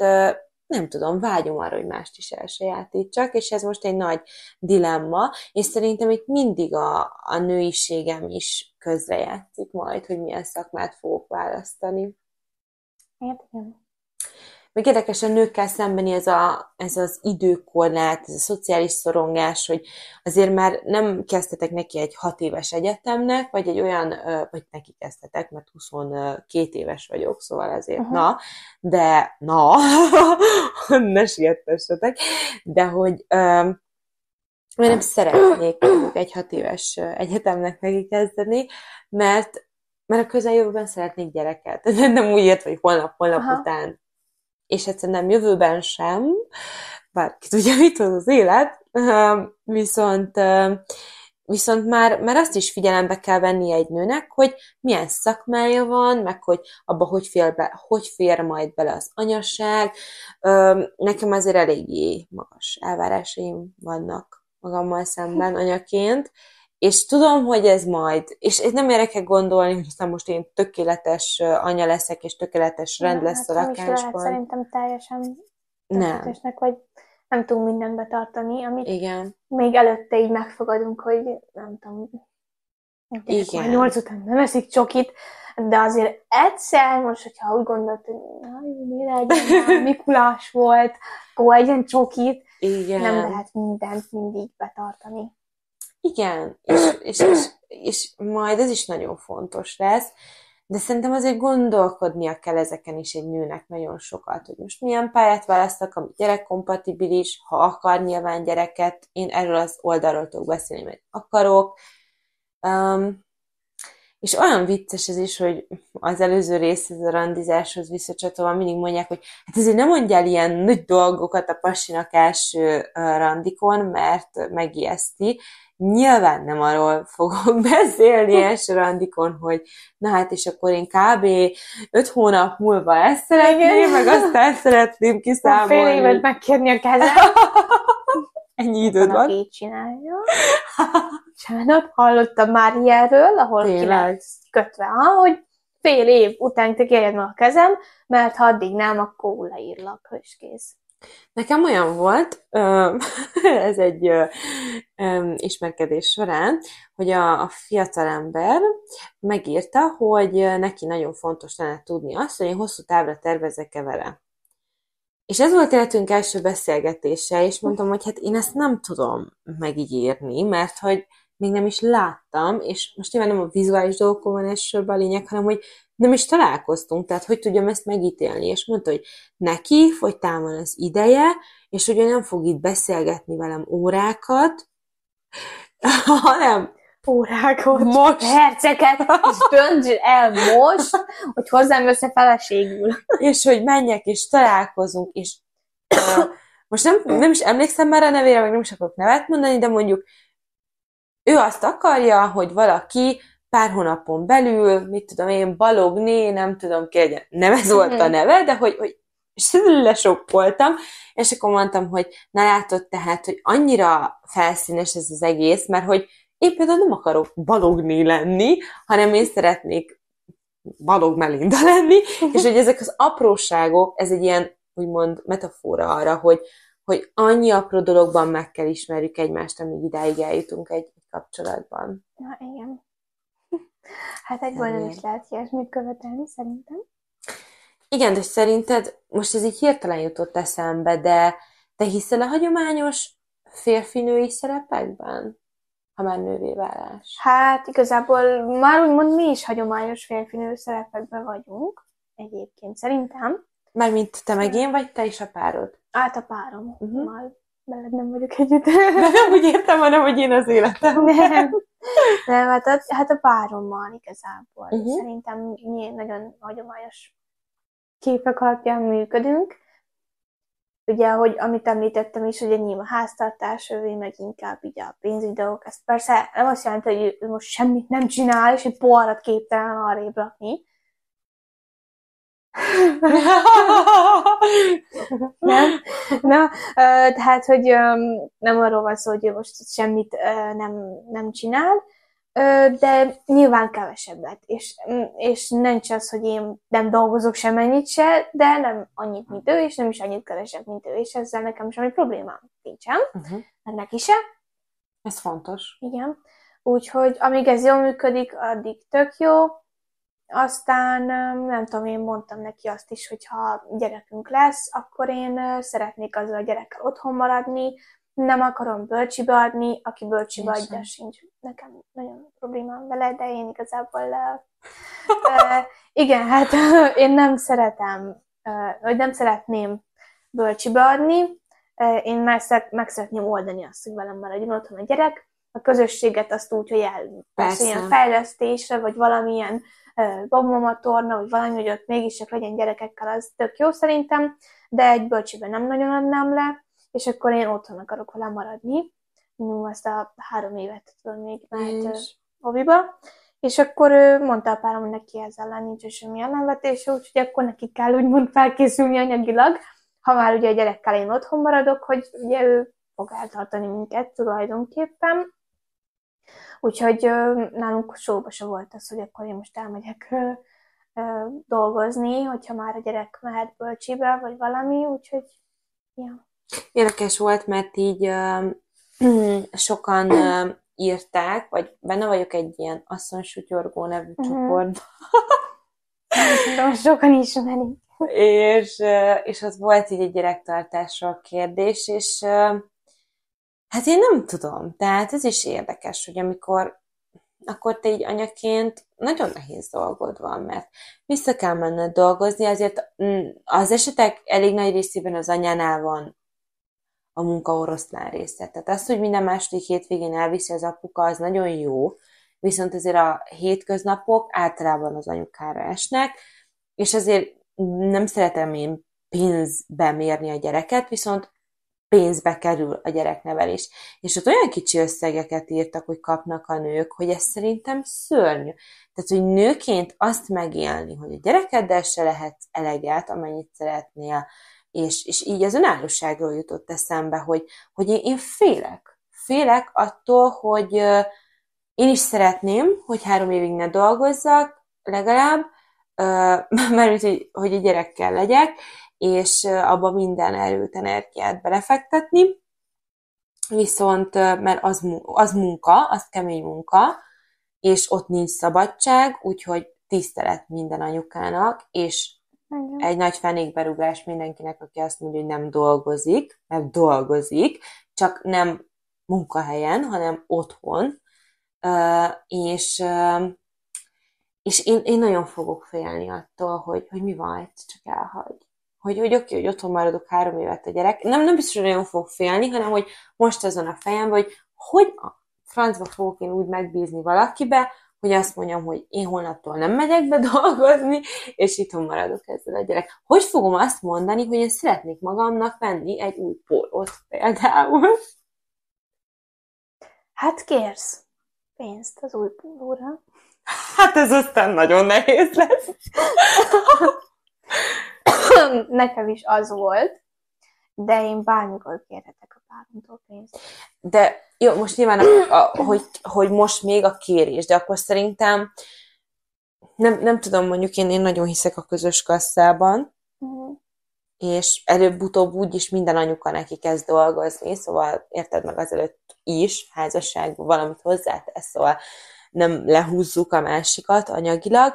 nem tudom, vágyom arra, hogy mást is elsajátítsak, és ez most egy nagy dilemma, és szerintem itt mindig a nőiségem is közrejátszik majd, hogy milyen szakmát fogok választani. Értem. Még érdekes a nőkkel szembeni ez az időkorlát, ez a szociális szorongás, hogy azért már nem kezdtetek neki egy 6 éves egyetemnek, vagy egy olyan, vagy neki kezdtetek, mert 22 éves vagyok, szóval azért ne siettessetek, de hogy én nem szeretnék egy 6 éves egyetemnek neki kezdeni, mert a közeljövőben szeretnék gyereket. Nem úgy ért, hogy holnap után. És egyszerűen nem jövőben sem, bár ki tudja, mit hoz az élet, viszont már azt is figyelembe kell venni egy nőnek, hogy milyen szakmája van, meg hogy abba hogy fér majd bele az anyaság. Nekem azért eléggé magas elvárásaim vannak magammal szemben anyaként, és tudom, hogy ez majd, és nem érek gondolni, hogy aztán most én tökéletes anya leszek, és tökéletes rend lesz a lakásban. Szerintem teljesen tökéletesnek, vagy nem tudunk mindent betartani, amit még előtte így megfogadunk, hogy nem tudom, 8 után nem eszik csokit, de azért egyszer, most, hogyha úgy gondolt, hogy mi legyen, Mikulás volt, akkor egyen csokit, nem lehet mindent mindig betartani. Igen, és majd ez is nagyon fontos lesz, de szerintem azért gondolkodnia kell ezeken is egy nőnek nagyon sokat, hogy most milyen pályát választak, ami gyerekkompatibilis, ha akar nyilván gyereket, én erről az oldalról tudok beszélni, mert akarok. És olyan vicces ez is, hogy az előző részhez, a randizáshoz visszacsatolva mindig mondják, hogy hát azért nem mondjál ilyen nagy dolgokat a pasinak első randikon, mert megijeszti. Nyilván nem arról fogok beszélni első randikon, hogy na hát, és akkor én kb. 5 hónap múlva ezt szeretném, meg aztán szeretném kiszámolni. Fél évet megkérni a kezem. Ennyi időd van. Aki csinálja. Bocsánat, hallottam már ilyenről, ahol ki lesz kötve, hogy fél év után te kérjed meg a kezem, mert ha addig nem, akkor leírlak, és kész. Nekem olyan volt, ez egy ismerkedés során, hogy a fiatalember megírta, hogy neki nagyon fontos lenne tudni azt, hogy én hosszú távra tervezek-e vele. És ez volt életünk első beszélgetése, és mondtam, hogy hát én ezt nem tudom megígérni, mert hogy még nem is láttam, és most nyilván nem a vizuális dolgokon van elsősorban a lényeg, hanem hogy nem is találkoztunk, tehát hogy tudjam ezt megítélni. És mondta, hogy neki fogytán van az ideje, és hogy ő nem fog itt beszélgetni velem órákat, hanem Órákat, most. perceket, és dönts el most, hogy hozzám össze feleségül. És hogy menjek, és találkozunk, és most nem is emlékszem már a nevére, meg nem is akarok nevet mondani, de mondjuk ő azt akarja, hogy valaki pár hónapon belül, mit tudom én, Balogné, nem tudom ki, nem ez volt a neve, de hogy lesokkoltam, és akkor mondtam, hogy na látod tehát, hogy annyira felszínes ez az egész, mert hogy én például nem akarok Balogné lenni, hanem én szeretnék Balog Melinda lenni, és hogy ezek az apróságok, ez egy ilyen, úgymond metafora arra, hogy annyi apró dologban meg kell ismerjük egymást, amíg idáig eljutunk egy kapcsolatban. Na, igen. Hát egyből nem is lehet ilyesmit követelni, szerintem. Igen, de szerinted, most ez így hirtelen jutott eszembe, de te hiszel a hagyományos férfi-női szerepekben? Ha már nővé válás. Hát igazából már úgymond mi is hagyományos férfinő szerepekben vagyunk, egyébként szerintem. Mármint te meg én, vagy te is a párod? A párom. Már veled nem vagyok együtt. De nem úgy értem, hanem, hogy én az életem. Nem, hát a párommal igazából. Szerintem mi nagyon hagyományos képek alapján működünk. Ugye, hogy amit említettem is, hogy enyém a háztartás, ővé meg inkább így a pénzügyi dolgok. Ez persze nem azt jelenti, hogy ő most semmit nem csinál, és egy poharat képtelen arrébb rakni. Nem? Tehát, hogy nem arról van szó, hogy ő most semmit nem csinál, de nyilván kevesebbet. És nincs az, hogy én nem dolgozok semennyit se, de nem annyit, mint ő, és nem is annyit keresek, mint ő, és ezzel nekem semmi problémám nincsen, mert neki se. Ez fontos. Igen. Úgyhogy amíg ez jól működik, addig tök jó. Aztán nem tudom, én mondtam neki azt is, hogy ha gyerekünk lesz, akkor én szeretnék azzal a gyerekkel otthon maradni, nem akarom bölcsibe adni, aki bölcsibe adja, sincs nekem nagyon problémám vele, de én igazából igen, hát én nem szeretem, vagy nem szeretném bölcsibe adni, én meg szeretném oldani azt, hogy velem maradjon otthon a gyerek, a közösséget azt úgy, hogy ilyen fejlesztésre, vagy valamilyen babamatorna, vagy valami, hogy ott mégis csak legyen gyerekekkel, az tök jó szerintem, de egy bölcsibe nem nagyon adnám le, és akkor én otthon akarok vele maradni. Azt a 3 évet tudom még mehet hobbiba. És akkor mondta a párom, hogy neki ezzel ellen nincs semmi ellenvetése, úgyhogy akkor neki kell úgymond felkészülni anyagilag, ha már ugye a gyerekkel én otthon maradok, hogy ugye ő fog eltartani minket tulajdonképpen. Úgyhogy nálunk szóba se volt az, hogy akkor én most elmegyek dolgozni, hogyha már a gyerek mehet bölcsibe, vagy valami, úgyhogy ja. Érdekes volt, mert így sokan írták, vagy benne vagyok egy ilyen asszonysutyorgó nevű csoportban. De sokan ismerik. És ott volt így egy gyerektartásról kérdés, és hát én nem tudom, tehát ez is érdekes, hogy amikor akkor te így anyaként nagyon nehéz dolgod van, mert vissza kell menned dolgozni, azért az esetek elég nagy részében az anyánál van a munka oroszlán része. Tehát az, hogy minden második hétvégén elviszi az apuka, az nagyon jó, viszont azért a hétköznapok általában az anyukára esnek, és azért nem szeretem én pénzbe mérni a gyereket, viszont pénzbe kerül a gyereknevelés. És ott olyan kicsi összegeket írtak, hogy kapnak a nők, hogy ez szerintem szörnyű. Tehát, hogy nőként azt megélni, hogy a gyerekeddel se lehet eleget, amennyit szeretnél, és így az önállóságról jutott eszembe, hogy én félek. Félek attól, hogy én is szeretném, hogy 3 évig ne dolgozzak, legalább, mert hogy a gyerekkel legyek, és abba minden erőt, energiát belefektetni, viszont, mert az munka, az kemény munka, és ott nincs szabadság, úgyhogy tisztelet minden anyukának, és egy nagy fenékberúgás mindenkinek, aki azt mondja, hogy nem dolgozik, mert dolgozik, csak nem munkahelyen, hanem otthon, és én nagyon fogok félni attól, hogy mi van, egyszer csak elhagy. Hogy oké, hogy otthon maradok 3 évet a gyerek. Nem biztos, hogy nagyon fogok félni, hanem hogy most azon a fejemben, hogy a francba fogok én úgy megbízni valakibe, hogy azt mondjam, hogy én holnaptól nem megyek be dolgozni, és itthon maradok ezzel a gyerek. Hogy fogom azt mondani, hogy én szeretnék magamnak venni egy új pólót például? Hát kérsz pénzt az új pólóra. Hát ez aztán nagyon nehéz lesz. Nekem is az volt, de én bármikor kérhetek a páromtól pénzt. De jó, most nyilván, hogy most még a kérés, de akkor szerintem nem tudom, mondjuk én nagyon hiszek a közös kasszában, és előbb-utóbb úgyis minden anyuka neki kezd dolgozni, szóval érted meg azelőtt is, házasságban valamit hozzátesz, szóval nem lehúzzuk a másikat anyagilag,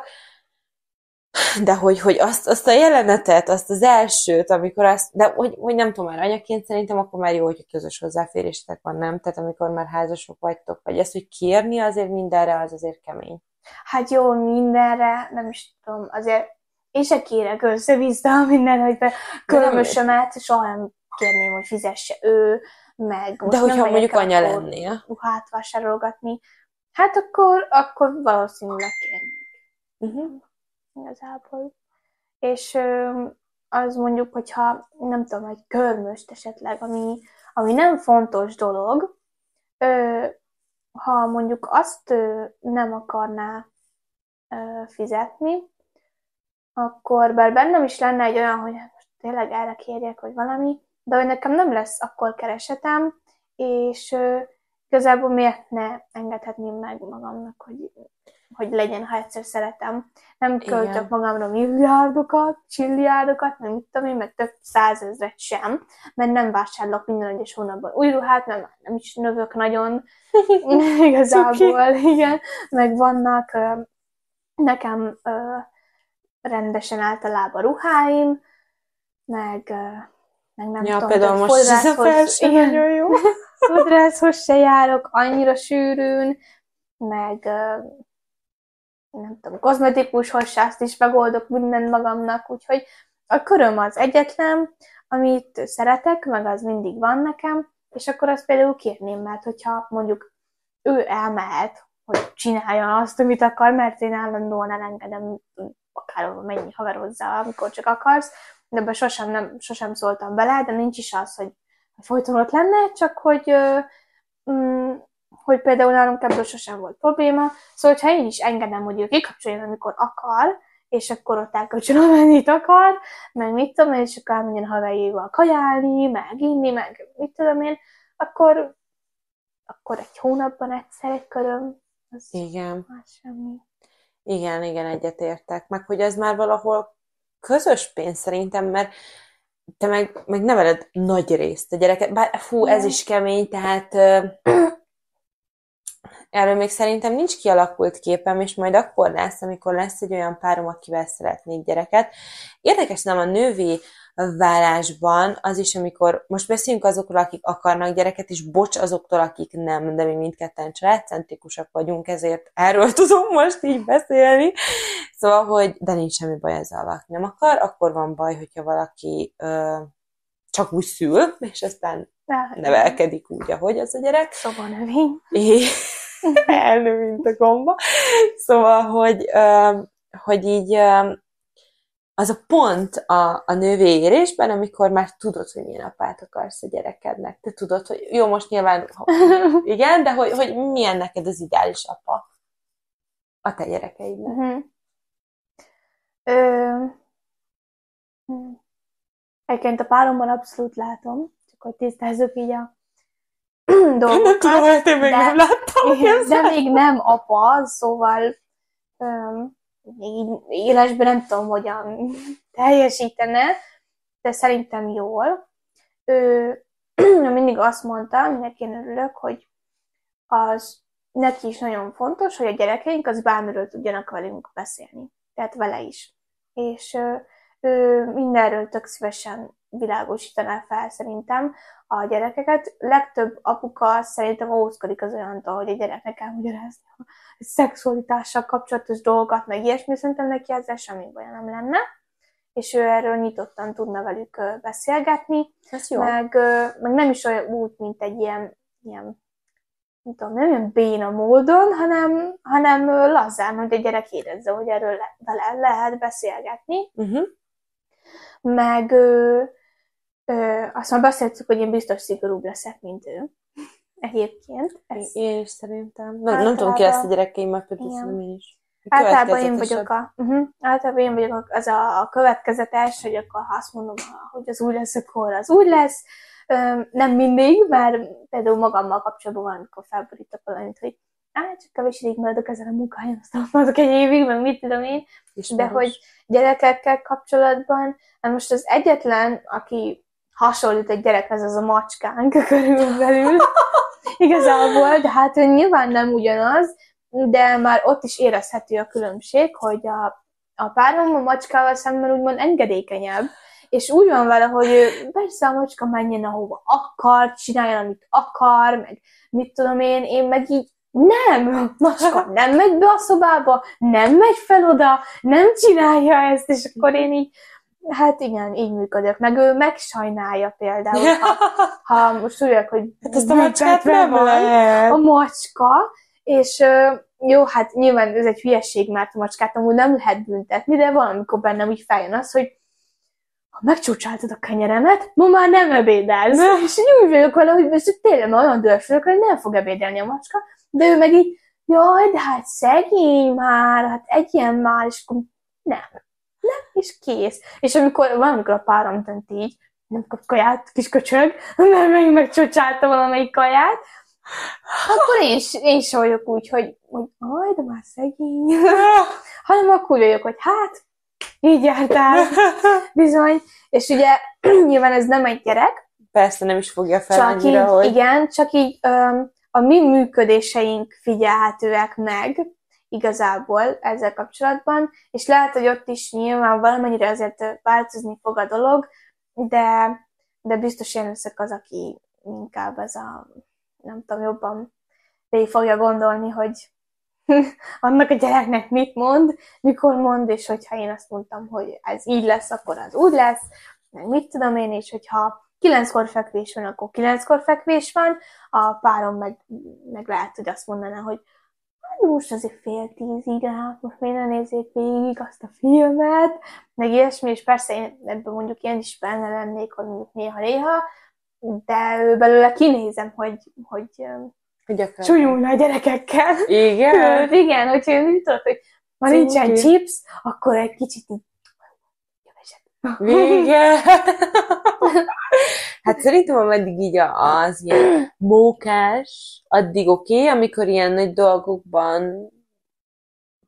de hogy azt a jelenetet, azt az elsőt, amikor azt, de hogy nem tudom, már anyaként szerintem akkor már jó, hogy közös hozzáféréstek van, nem? Tehát amikor már házasok vagytok, vagy ezt, hogy kérni azért mindenre, az azért kemény. Hát jó, mindenre, nem is tudom, azért én se kérek össze-vissza minden, hogy körmösömet, soha nem kérném, hogy fizesse ő, meg most de hogyha nem mondjuk anya lennél. Ruhát vásárolgatni, hát akkor valószínűleg kérnék. Igazából. És az mondjuk, hogyha nem tudom, egy körmöst esetleg, ami nem fontos dolog, ha mondjuk azt nem akarná fizetni, akkor bár bennem is lenne egy olyan, hogy most tényleg erre kérjek, vagy valami, de hogy nekem nem lesz akkor keresetem, és igazából miért ne engedhetném meg magamnak, hogy legyen, ha egyszer szeretem. Nem költök magamra milliárdokat, csilliárdokat, nem tudom én, meg több 100 000 sem, mert nem vásárolok minden egyes hónapban új ruhát, mert már nem is növök nagyon igazából, igen. Meg vannak nekem rendesen általában ruháim, meg nem tudom, például most ez a felső nagyon jó. Fodrászhoz se járok annyira sűrűn, meg nem tudom, kozmetikushoz se, azt is megoldok mindent magamnak, úgyhogy a köröm az egyetlen, amit szeretek, meg az mindig van nekem, és akkor azt például kérném, mert hogyha mondjuk ő elmehet, hogy csinálja azt, amit akar, mert én állandóan elengedem, akárhol mennyi haverozzá, amikor csak akarsz, de ebben sosem szóltam bele, de nincs is az, hogy folyton ott lenne, csak hogy például nálunk ebből sosem volt probléma. Szóval, hogyha én is engedem, hogy ő kikapcsoljon, amikor akar, és akkor ott elkölcsön, amennyit akar, meg mit tudom én, és akkor elmenjen haverjéval kajálni, meg inni, meg mit tudom én, akkor egy hónapban egyszer egy köröm. Igen. Semmi. Igen, egyetértek. Meg hogy ez már valahol közös pénz szerintem, mert te meg neveled nagy részt a gyereket. Bár ez is kemény, tehát erről még szerintem nincs kialakult képem, és majd akkor lesz, amikor lesz egy olyan párom, akivel szeretnék gyereket. Érdekes nem a nővi válásban az is, amikor most beszélünk azokról, akik akarnak gyereket, és bocs azoktól, akik nem, de mi mindketten családcentrikusak vagyunk, ezért erről tudom most így beszélni. Szóval, hogy de nincs semmi baj ezzel, valaki nem akar, akkor van baj, hogyha valaki csak úgy szül, és aztán nevelkedik úgy, ahogy az a gyerek. Szobanövény. Elnő, mint a gomba. Szóval, hogy így az a pont a nővé érésben, amikor már tudod, hogy milyen apát akarsz a gyerekednek. Te tudod, hogy jó, most nyilván igen, de hogy milyen neked az ideális apa a te gyerekeidnek. Egyébként a páromban abszolút látom, csak hogy tisztázzuk így a dolgokat. Nem tudom, hogy én még nem láttam. De még nem apa, szóval még így élesben nem tudom, hogyan teljesítene, de szerintem jól. Ő mindig azt mondta, aminek én örülök, hogy az neki is nagyon fontos, hogy a gyerekeink az bármiről tudjanak velünk beszélni. Tehát vele is. És ő mindenről tök szívesen világosítaná fel szerintem a gyerekeket. Legtöbb apuka szerintem óvózkodik az olyantól, hogy a gyereknek elmagyarázni a szexualitással kapcsolatos dolgokat, meg ilyesmi, szerintem neki ezzel semmi baja nem lenne, és ő erről nyitottan tudna velük beszélgetni, meg nem is olyan úgy, mint egy ilyen nem tudom, nem ilyen béna módon, hanem lazán, hogy a gyerek érezze, hogy erről vele lehet beszélgetni. Meg azt már beszéltük, hogy én biztos szigorúbb leszek, mint ő. Egyébként. Én is szerintem. Nem tudom ki ezt a gyerekeimmel, szerintem én is. Általában én vagyok az a következetes, hogy akkor ha azt mondom, hogy az úgy lesz, akkor az úgy lesz. Nem mindig, mert például magammal kapcsolatban van, amikor felborítok valamit, hogy csak kevés ideig maradok ezen a munkáján, aztán maradok egy évig, meg mit tudom én. De hogy gyerekekkel kapcsolatban, most az egyetlen, aki hasonlít egy gyerekhez, az a macskánk körülbelül. Igazából, de hát nyilván nem ugyanaz, de már ott is érezhető a különbség, hogy a párom a macskával szemben úgymond engedékenyebb, és úgy van vele, hogy persze a macska menjen ahova akar, csináljon, amit akar, meg mit tudom én meg így nem, macska nem megy be a szobába, nem megy fel oda, nem csinálja ezt, és akkor én így, hát igen, így működök. Meg ő megsajnálja például, ha most tudják, hogy hát ezt a macskát nem lehet. A macska, és jó, hát nyilván ez egy hülyeség, mert a macskát amúgy nem lehet büntetni, de valamikor bennem úgy feljön az, hogy ha megcsúcsáltad a kenyeremet, ma már nem ebédelsz. És így úgy vagyok vele, hogy most tényleg olyan dühös vagyok, hogy nem fog ebédelni a macska, de ő meg így, jaj, de hát szegény már, hát egyen már, és akkor nem, és kész. És valamikor a párom dönt így, nem kap kaját, kis köcsög, mert megint megcsúcsálta valamelyik kaját, akkor én sem vagyok úgy, hogy aj, de már szegény. Hanem akkor úgy vagyok, hogy hát, így jártál, bizony. És ugye nyilván ez nem egy gyerek. Persze nem is fogja fel annyira, hogy... Igen, csak így a mi működéseink figyelhetőek meg igazából ezzel kapcsolatban, és lehet, hogy ott is nyilván valamennyire azért változni fog a dolog, de biztos én leszek az, aki inkább ez a, nem tudom, jobban végig fogja gondolni, hogy annak a gyereknek mit mond, mikor mond, és hogyha én azt mondtam, hogy ez így lesz, akkor az úgy lesz, meg mit tudom én, és hogyha 9-kor fekvés van, akkor 9-kor fekvés van, a párom meg lehet, hogy azt mondaná, hogy most azért 9:30, hát most miért ne nézzék végig azt a filmet, meg ilyesmi, és persze én ebben mondjuk én is benne lennék, hogy mondjuk néha-néha, de ő belőle kinézem, hogy csúnyulna a gyerekekkel. Igen? Igen, hogyha én tudod, hogy ha nincsen chips, akkor egy kicsit így vége. Hát szerintem, ameddig így az ilyen mókás, addig oké, amikor ilyen nagy dolgokban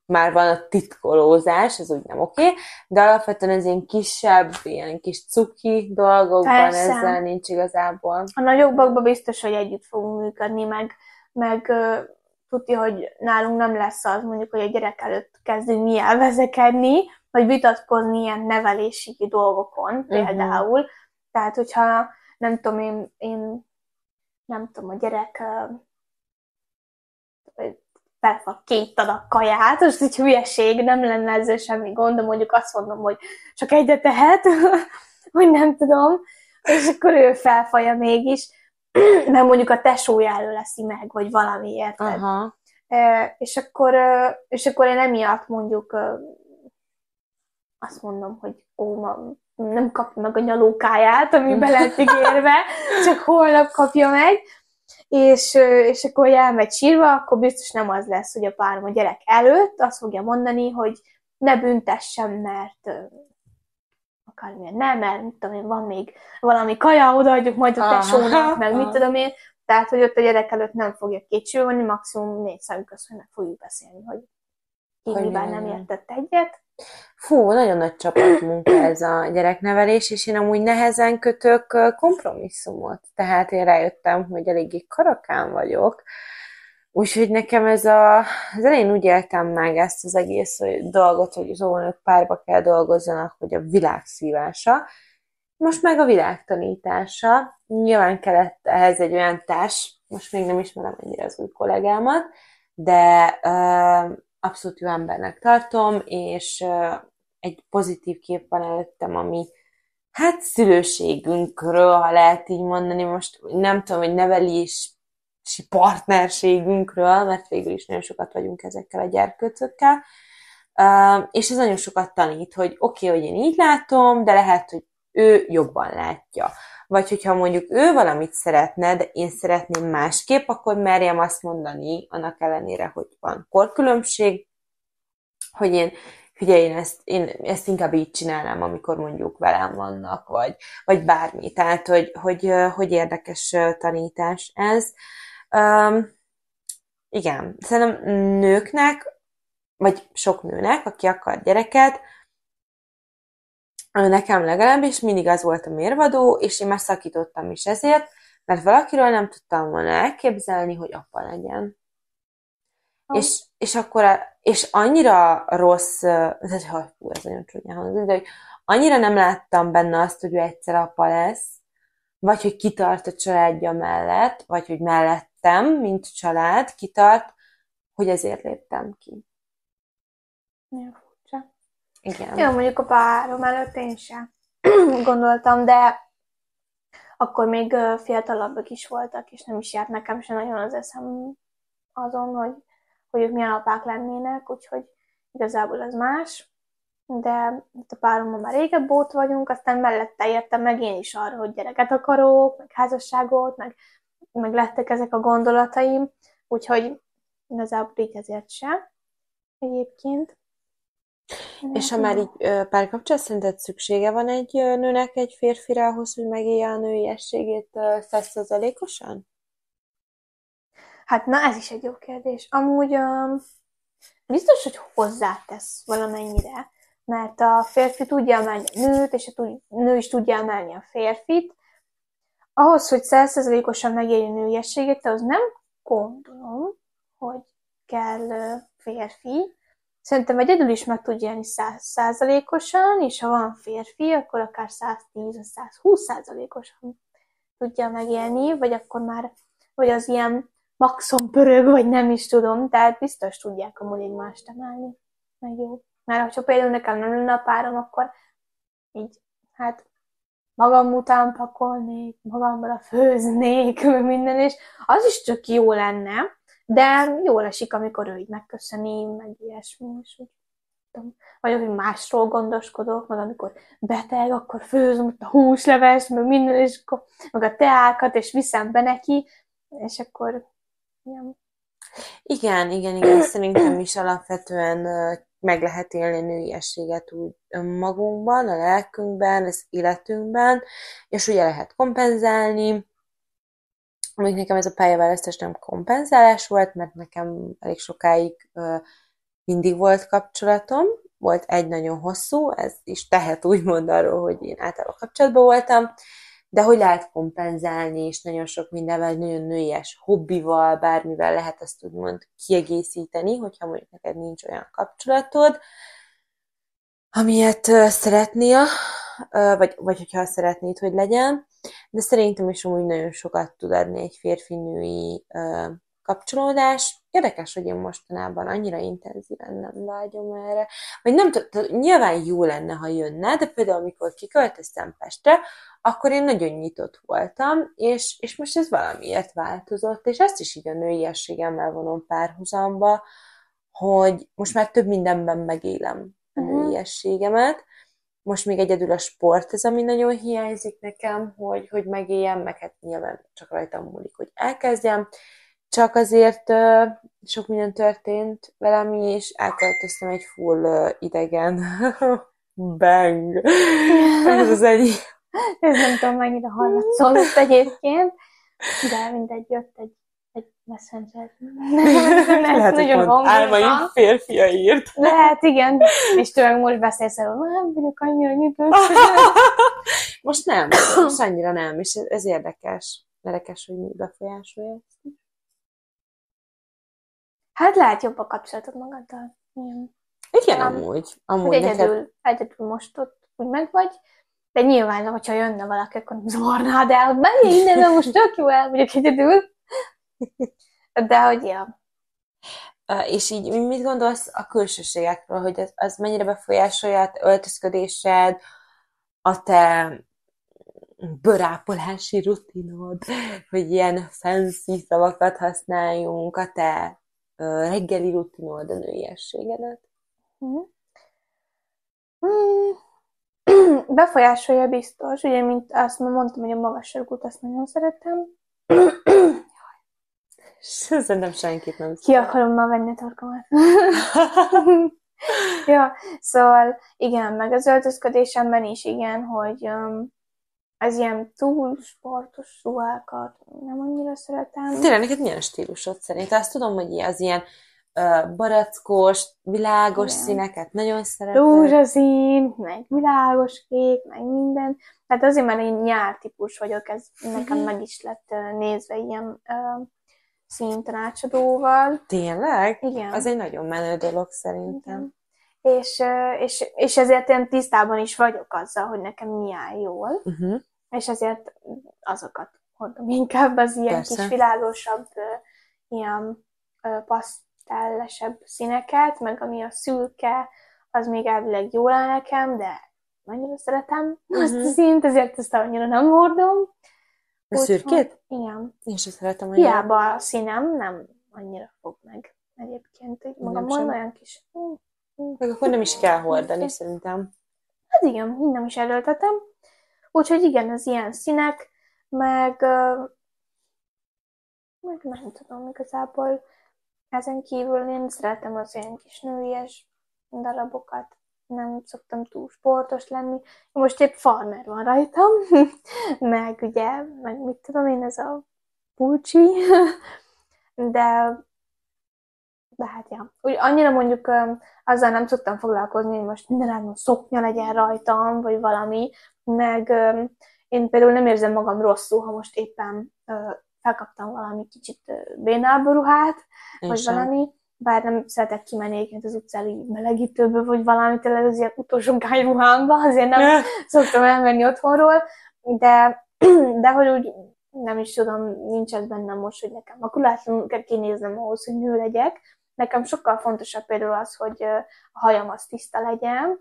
már van a titkolózás, ez úgy nem oké, de alapvetően ez ilyen kisebb, ilyen kis cuki dolgokban persze. Ezzel nincs igazából. A nagyobbakban biztos, hogy együtt fogunk működni, meg tudja, hogy nálunk nem lesz az, mondjuk, hogy a gyerek előtt kezdünk mi elvezekedni, vagy vitatkozni ilyen nevelési dolgokon például. Tehát, hogyha nem tudom, én nem tudom, a gyerek felfog 2 adag kaját, most egy hülyeség, nem lenne ezzel semmi gond, de mondjuk azt mondom, hogy csak egyet tehet, hogy nem tudom, és akkor ő felfaja mégis, mert mondjuk a tesójáról leszi meg, vagy valami, érted? És akkor én emiatt mondjuk azt mondom, hogy nem kapja meg a nyalókáját, ami be lett ígérve, csak holnap kapja meg, és akkor elmegy sírva, akkor biztos nem az lesz, hogy a párom a gyerek előtt azt fogja mondani, hogy ne büntessem, mert akármilyen nem, mert mit tudom én, van még valami kaja, odaadjuk majd a tesónak, meg mit tudom én, tehát, hogy ott a gyerek előtt nem fogja kétségbe vonni, maximum 4 szem közben meg fogjuk beszélni, hogy ki mivel nem értett egyet. Fú, nagyon nagy csapatmunka ez a gyereknevelés, és én amúgy nehezen kötök kompromisszumot. Tehát én rájöttem, hogy eléggé karakán vagyok, Úgyhogy nekem az elején úgy éltem meg ezt az egész dolgot, hogy az óvónők párba kell dolgozzanak, hogy a világ szívása. Most meg a világ tanítása. Nyilván kellett ehhez egy olyan társ, most még nem ismerem ennyire az új kollégámat, de abszolút jó embernek tartom, és egy pozitív kép van előttem, ami hát szülőségünkről, ha lehet így mondani, most nem tudom, hogy nevelési partnerségünkről, mert végül is nagyon sokat vagyunk ezekkel a gyerkőcökkel, és ez nagyon sokat tanít, hogy oké, hogy én így látom, de lehet, hogy ő jobban látja. Vagy hogyha mondjuk ő valamit szeretne, de én szeretném másképp, akkor merjem azt mondani, annak ellenére, hogy van korkülönbség, hogy figyelj, én ezt inkább így csinálnám, amikor mondjuk velem vannak, vagy bármi. Tehát, hogy érdekes tanítás ez. Igen, szerintem nőknek, vagy sok nőnek, aki akar gyereket, nekem legalábbis mindig az volt a mérvadó, és én már szakítottam is ezért, mert valakiről nem tudtam volna elképzelni, hogy apa legyen. És akkor, és annyira rossz, hú, ez nagyon csúnyán hangzik, de hogy annyira nem láttam benne azt, hogy ő egyszer apa lesz, vagy hogy kitart a családja mellett, vagy hogy mellettem, mint család, kitart, hogy ezért léptem ki. Milyen furcsa. Igen. Jó, mondjuk a párom előtt én sem gondoltam, de akkor még fiatalabbak is voltak, és nem is járt nekem sem nagyon az eszem azon, hogy ők milyen apák lennének, úgyhogy igazából az más. De itt a párommal már régebb óta vagyunk, aztán mellette értem meg én is arra, hogy gyereket akarok, meg házasságot, meg lettek ezek a gondolataim, úgyhogy igazából így ezért sem egyébként. És ha már így párkapcsolat, szerinted szüksége van egy nőnek egy férfire ahhoz, hogy megélje a nőiességét 100%-osan? Hát na, ez is egy jó kérdés. Amúgy biztos, hogy hozzátesz valamennyire, mert a férfi tudja emelni a nőt, és a nő is tudja emelni a férfit. Ahhoz, hogy 100%-osan megélje a nőiességét, az nem gondolom, hogy kell férfi. Szerintem egyedül is meg tud élni 100%-osan, és ha van férfi, akkor akár 110-120%-osan tudja megélni, vagy akkor már, vagy az ilyen maxon pörög, vagy nem is tudom, tehát biztos tudják amúgy egymást emelni. Meg jó. Mert ha például nekem nem lenne a párom, akkor így, hát magam után pakolnék, magamra főznék, minden, és az is csak jó lenne, de jól esik, amikor ő így megköszöni, meg ilyesmi, és úgy tudom. Vagy hogy másról gondoskodok, meg amikor beteg, akkor főzöm ott a húsleves, meg minden, és akkor, meg a teákat, és viszem be neki, és akkor ilyen. Igen, szerintem is alapvetően meg lehet élni a nőiességet úgy magunkban, a lelkünkben, az életünkben, és ugye lehet kompenzálni. Amíg nekem ez a pályaválasztás nem kompenzálás volt, mert nekem elég sokáig mindig volt kapcsolatom, volt egy nagyon hosszú, ez is tehet úgymond arról, hogy én általában kapcsolatban voltam, de hogy lehet kompenzálni, és nagyon sok mindenvel, nagyon nőies hobbival, bármivel lehet ezt úgymond kiegészíteni, hogyha mondjuk neked nincs olyan kapcsolatod, amilyet szeretnél, vagy hogyha szeretnéd, hogy legyen, de szerintem is úgy nagyon sokat tud adni egy férfi-női kapcsolódás. Érdekes, hogy én mostanában annyira intenzíven nem vágyom erre. Vagy nem tudom, nyilván jó lenne, ha jönne, de például amikor kiköltöztem Pestre, akkor én nagyon nyitott voltam, és most ez valamiért változott, és ezt is így a nőiességemmel vonom párhuzamba, hogy most már több mindenben megélem a nőiességemet. Most még egyedül a sport ez, ami nagyon hiányzik nekem, hogy megéljem, meg hát nyilván csak rajtam múlik, hogy elkezdjem. Csak azért sok minden történt velem, és elköltöztem egy full idegen bang. Ez az egyik. Ez nem tudom, mennyire hallatszódott egyébként, de mindegy, jött egy messenger. Lehet, hogy pont álmaim férfia írt. Lehet, igen. És tőleg most beszélsz erről, nem vagyok annyira nyitott. Most nem, most annyira nem, és ez érdekes. Érdekes, hogy mi befolyásolja ezt. Hát lehet jobb a kapcsolatod magaddal. Igen. Igen, Talán, amúgy. hogy Amúgy neked... egyedül most ott úgy megvagy, de nyilván, hogyha jönne valaki, akkor nem zavarnád el, menj innen, mert most tök jó el vagyok egyedül. De hogy ja. És így mit gondolsz a külsőségekről, hogy az mennyire befolyásolja a öltözködésed, a te bőrápolási rutinod, hogy ilyen fancy szavakat használjunk, a te reggeli rutinod, a nőiességedet? Befolyásolja biztos, ugye, mint azt mondtam, hogy a magas sarkút azt nagyon szeretem. Szerintem senkit nem Ki akarom már venni a torkomat. Ja, szóval igen, meg az öltözködésemben is igen, hogy az ilyen túl sportos ruhákat nem annyira szeretem. Tényleg, neked milyen stílusod szerint? Azt tudom, hogy az ilyen barackos, világos Igen. színeket nagyon szereted. Rózsaszín, meg világos kék, meg minden. Tehát azért, mert én nyártípus vagyok, ez nekem meg is lett nézve ilyen színtanácsadóval. Tényleg? Igen. Az egy nagyon menő dolog szerintem. És ezért én tisztában is vagyok azzal, hogy nekem mi áll jól. És ezért azokat hordom inkább, az ilyen Persze. kis világosabb, ilyen pasztellesebb színeket, meg ami a szürke, az még elvileg jól áll nekem, de annyira szeretem azt a színt, ezért ezt annyira nem hordom. A szürkét? Igen. Én sem szeretem annyira. Hiába a színem nem annyira fog meg egyébként. Magamon olyan kis... Meg akkor nem is kell hordani, szerintem. Hát igen, így nem is erőltetem. Úgyhogy igen, az ilyen színek, meg nem tudom, igazából ezen kívül én szeretem az ilyen kis nőies darabokat. Nem szoktam túl sportos lenni. Most épp farmer van rajtam, meg ugye, meg mit tudom én, ez a pulcsi, de hát ja. Úgy annyira mondjuk azzal nem szoktam foglalkozni, hogy most mindenáron szoknya legyen rajtam, vagy valami, meg én például nem érzem magam rosszul, ha most éppen felkaptam valami kicsit bénább ruhát, vagy valami, bár nem szeretek kimenni egyébként az utcári melegítőbe, vagy valami, tényleg az ilyen utolsó ruhámba, azért nem szoktam elmenni otthonról, de hogy úgy nem is tudom, nincs ez bennem most, hogy nekem makulátlanul kell kinéznem ahhoz, hogy nő legyek. Nekem sokkal fontosabb például az, hogy a hajam az tiszta legyen,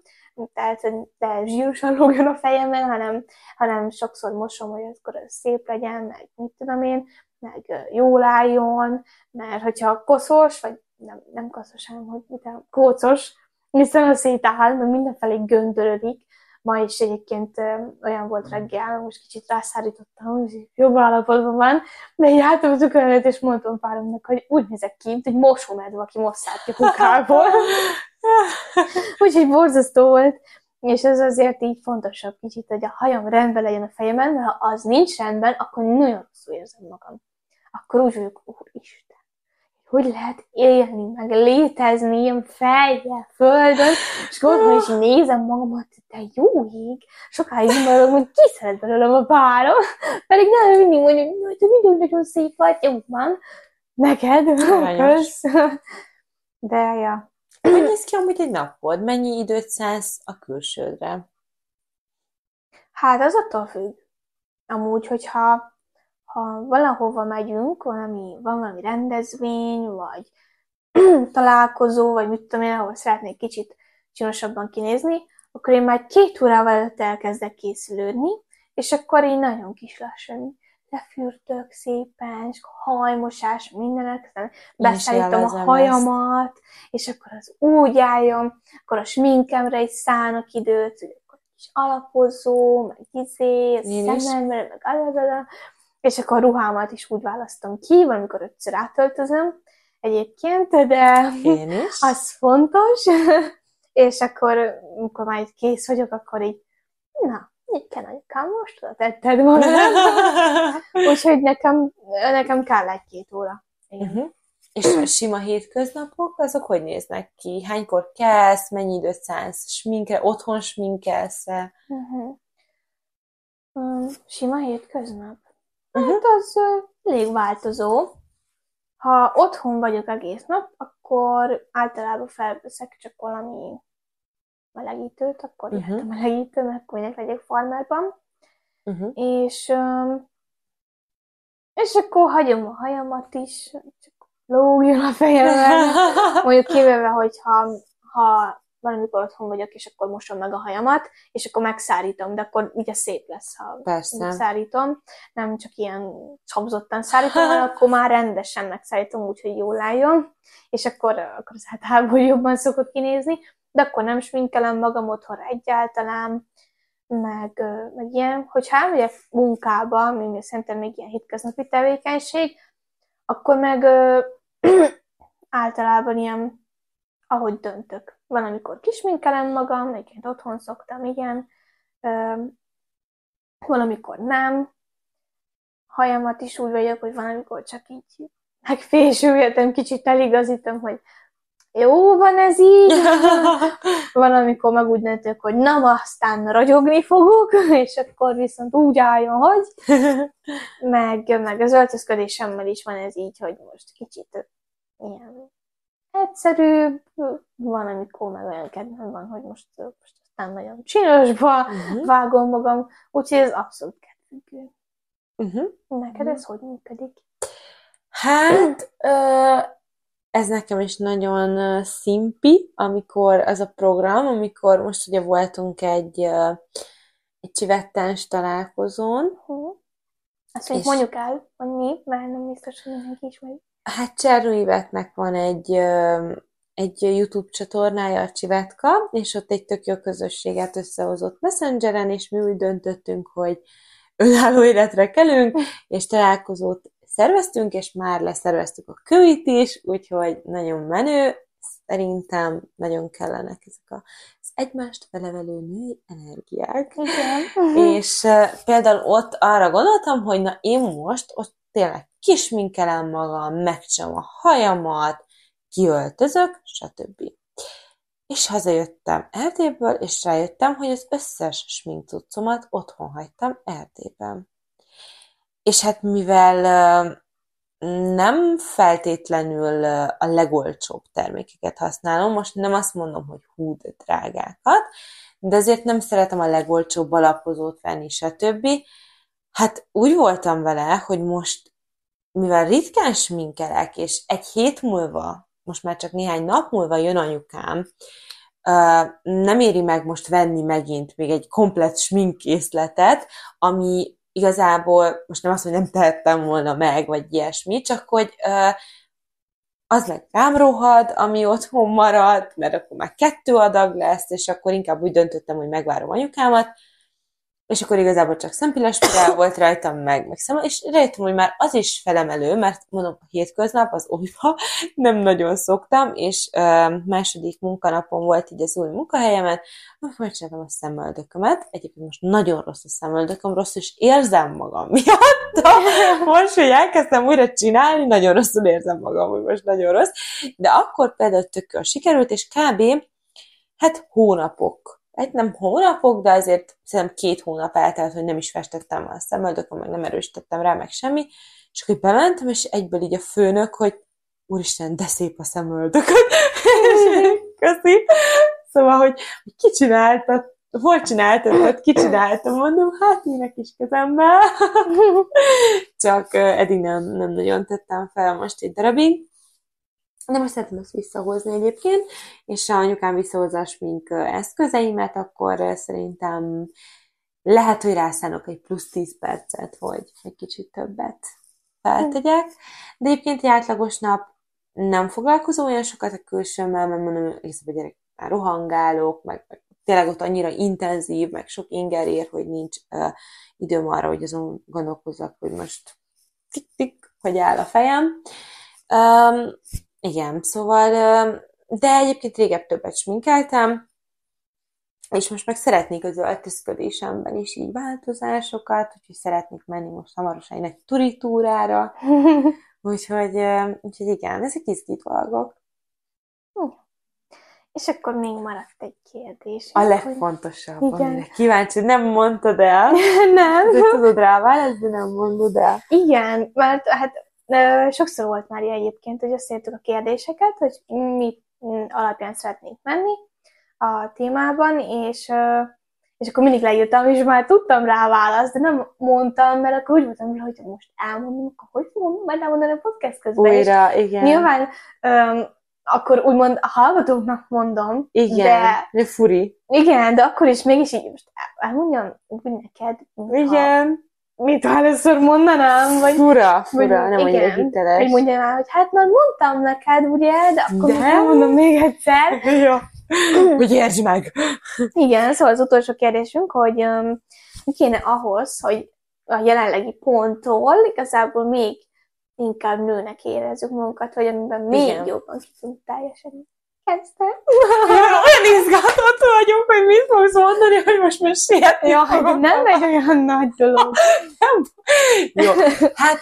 tehát de zsírosan lógjon a fejemen, hanem sokszor mosom, hogy akkor ez szép legyen, meg mit tudom én, meg jól álljon, mert hogyha koszos, vagy nem koszos, hanem hogy kócos, hiszen a szétáll, mert mindenfelé göndörödik. Ma is egyébként olyan volt reggel, most kicsit rászárítottam, hogy jobb állapotban van, de így álltam az ökönet, és mondtam páromnak, hogy úgy nézek ki, mint egy mosómedve, aki mosszát ki kukából. Úgyhogy borzasztó volt, és ez azért így fontosabb kicsit, hogy a hajam rendben legyen a fejemen, mert ha az nincs rendben, akkor nagyon rosszul érzem magam. Akkor úgy vagyok, úristen, hogy lehet élni, meg létezni ilyen fejjel, földön, és otthon is nézem magamat, de jó ég, sokáig maradok, hogy ki szeret belőlem a párom, pedig nem mindig mondjuk, hogy te mindig nagyon szép vagy, jó van, neked, kösz. De ja. Hogy néz ki amúgy egy napod? Mennyi időt szánsz a külsődre? Hát az attól függ. Amúgy, hogyha valahova megyünk, van valami rendezvény, vagy találkozó, vagy mit tudom én, ahol szeretnék kicsit csinosabban kinézni, akkor én már 2 órával előtt elkezdek készülődni, és akkor én nagyon kis lassan lefürdök szépen, és hajmosás, mindenek, beszállítom a hajamat, és akkor az úgy álljon, akkor a sminkemre egy szánok időt, akkor kis alapozó, meg szememre, meg aladada, és akkor a ruhámat is úgy választom ki, valamikor 5-ször átöltözöm egyébként, de én is. Az fontos, és akkor, amikor már így kész vagyok, akkor így, na, így kell anyukám, most oda tetted magad. Úgyhogy nekem kell 1-2 óra. És a sima hétköznapok, azok hogy néznek ki? Hánykor kelsz, mennyi időt szánsz sminkre, otthon sminkelsz-e? Sima hétköznap? Hát az elég változó. Ha otthon vagyok egész nap, akkor általában felveszek csak valami melegítőt, akkor jöhet a melegítő, mert akkor minek legyek farmerban. És akkor hagyom a hajamat is, csak lógjon a fejemben. Mondjuk kivéve, hogyha valamikor otthon vagyok, és akkor mosom meg a hajamat, és akkor megszárítom, de akkor ugye szép lesz, ha megszárítom. Nem csak ilyen csapzottan szárítom, hanem akkor már rendesen megszárítom, úgyhogy jól álljon, és akkor az általában jobban szokott kinézni, de akkor nem sminkelem magam otthonra egyáltalán, meg ilyen, hogyha elmegyek munkába, ami szerintem még ilyen hétköznapi tevékenység, akkor meg általában ilyen, ahogy döntök. Van, amikor kisminkelem magam, egyébként otthon szoktam, igen. Van, amikor nem. Hajamat is úgy vagyok, hogy van, amikor csak így megfésülgetem, kicsit eligazítom, hogy jó van ez így. Van, amikor meg úgy döntök, hogy nem, aztán ragyogni fogok, és akkor viszont úgy álljon, hogy. Meg az öltözködésemmel is van ez így, hogy most kicsit ilyen egyszerűbb, van, amikor meg olyan kedvem van, hogy most aztán nagyon csinosba vágom magam, úgyhogy ez abszolút kedvfüggő. Neked ez hogy működik? Hát, ez nekem is nagyon szimpi, amikor az a program, amikor most ugye voltunk egy csivettens találkozón. Azt mondjuk el, hogy mi, mert nem biztos, hogy mindenki ismeri. Hát Csernő Ivetnek van egy YouTube csatornája, a Csivetka, és ott egy tök jó közösséget összehozott Messengeren, és mi úgy döntöttünk, hogy önálló életre kelünk, és találkozót szerveztünk, és már leszerveztük a kövit is, úgyhogy nagyon menő, szerintem nagyon kellenek ezek az egymást felevelő női energiák. És például ott arra gondoltam, hogy na én most ott tényleg kisminkelem magam, megcsom a hajamat, kiöltözök, stb. És hazajöttem Erdélyből, és rájöttem, hogy az összes sminkcuccomat otthon hagytam Erdélyben. És hát mivel nem feltétlenül a legolcsóbb termékeket használom, most nem azt mondom, hogy hú, de drágákat, de azért nem szeretem a legolcsóbb alapozót venni, stb. Hát úgy voltam vele, hogy most, mivel ritkán sminkelek, és egy hét múlva, most már csak néhány nap múlva jön anyukám, nem éri meg most venni megint még egy komplett sminkkészletet, ami igazából, most nem azt, hogy nem tehettem volna meg, vagy ilyesmi, csak hogy az meg rám rohad, ami otthon maradt, mert akkor már 2 adag lesz, és akkor inkább úgy döntöttem, hogy megvárom anyukámat, és akkor igazából csak szempillaspirál volt rajtam, meg és rájöttem, hogy már az is felemelő, mert mondom, a hétköznap az olyva nem nagyon szoktam, és második munkanapon volt így az új munkahelyemen, akkor megcsináltam a szemöldökömet. Egyébként most nagyon rossz a szemöldököm, rossz, és érzem magam miatta. Most, hogy elkezdtem újra csinálni, nagyon rosszul érzem magam, hogy most nagyon rossz. De akkor például tök jól sikerült, és kb. Hát hónapok, nem hónapok, de azért szerintem 2 hónap eltelt, hogy nem is festettem a szemöldökön, meg nem erősítettem rá, meg semmi, és akkor bementem, és egyből így a főnök, hogy úristen, de szép a szemöldököd. Köszi. Szóval, hogy ki csináltad, hol csináltad, ki csináltam, mondom, hát én a kis kezemmel. Csak eddig nem nagyon tettem fel most egy darabig. De most szeretném ezt visszahozni egyébként, és ha anyukám visszahozza a smink eszközeimet, akkor szerintem lehet, hogy rászánok egy plusz 10 percet, hogy egy kicsit többet feltegyek. De egyébként egy átlagos nap nem foglalkozom olyan sokat a külsőmmel, mert mondom, egészen a gyerek már rohangálok, meg tényleg ott annyira intenzív, meg sok inger ér, hogy nincs időm arra, hogy azon gondolkozzak, hogy most tik-tik, hogy áll a fejem. Igen, szóval, de egyébként régebb többet sminkeltem, és most meg szeretnék az öltözködésemben is így változásokat, úgyhogy szeretnék menni most hamarosan egy turitúrára, úgyhogy igen, ezek izgi dolgok. És akkor még maradt egy kérdés. A legfontosabb, amire kíváncsi, nem mondtad el. Nem. De tudod rá választ, de nem mondod el. Igen, mert hát sokszor volt már ilyen egyébként, hogy összeírtuk a kérdéseket, hogy mit alapján szeretnénk menni a témában, és akkor mindig leírtam, és már tudtam rá választ, de nem mondtam, mert akkor úgy voltam, hogy most elmondom, akkor hogy fogom majd elmondani a podcast közben. Újra, igen. Nyilván akkor úgymond a hallgatóknak mondom, igen, de furi. Igen, de akkor is mégis így most elmondjam úgy neked, igen. Mit először mondanám, vagy... Fura, nem annyira hiteles. Hogy mondjam el, hogy hát már mondtam neked, ugye, de akkor mondom még egyszer. Ja. Hogy értsd meg! Igen, szóval az utolsó kérdésünk, hogy mi kéne ahhoz, hogy a jelenlegi ponttól igazából még inkább nőnek érezzük magunkat, vagy amiben még jobban ki tudunk teljesedni. Kezdtem. Olyan izgatott vagyok, hogy mit fogsz mondani, hogy most sietni fogom. Nem egy olyan nagy dolog. Jó, hát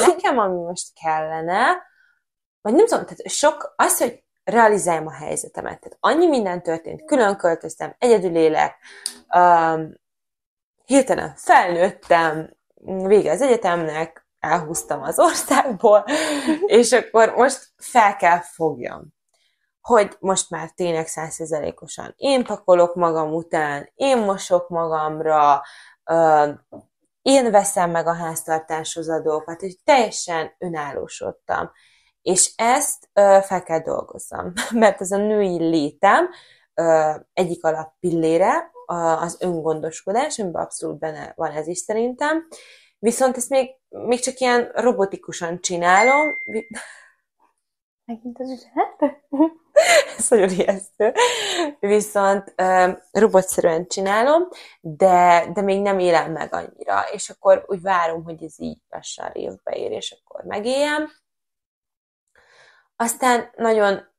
nekem ami most kellene, vagy nem tudom, tehát az, hogy realizáljam a helyzetemet. Tehát annyi minden történt, külön költöztem, egyedül élek, hirtelen felnőttem, vége az egyetemnek, elhúztam az országból, és akkor most fel kell fogjam, hogy most már tényleg 100%-osan én pakolok magam után, én mosok magamra, én veszem meg a háztartáshoz a dolgokat, hogy teljesen önállósodtam. És ezt fel kell dolgozzam, mert ez a női létem egyik alappillére az öngondoskodás, amiben abszolút benne van ez is szerintem, viszont ezt még csak ilyen robotikusan csinálom. Megint az üzenet? Ez nagyon ijesztő. Viszont robotszerűen csinálom, de még nem élem meg annyira, és akkor úgy várom, hogy ez így lassan révbe ér, és akkor megéljem. Aztán nagyon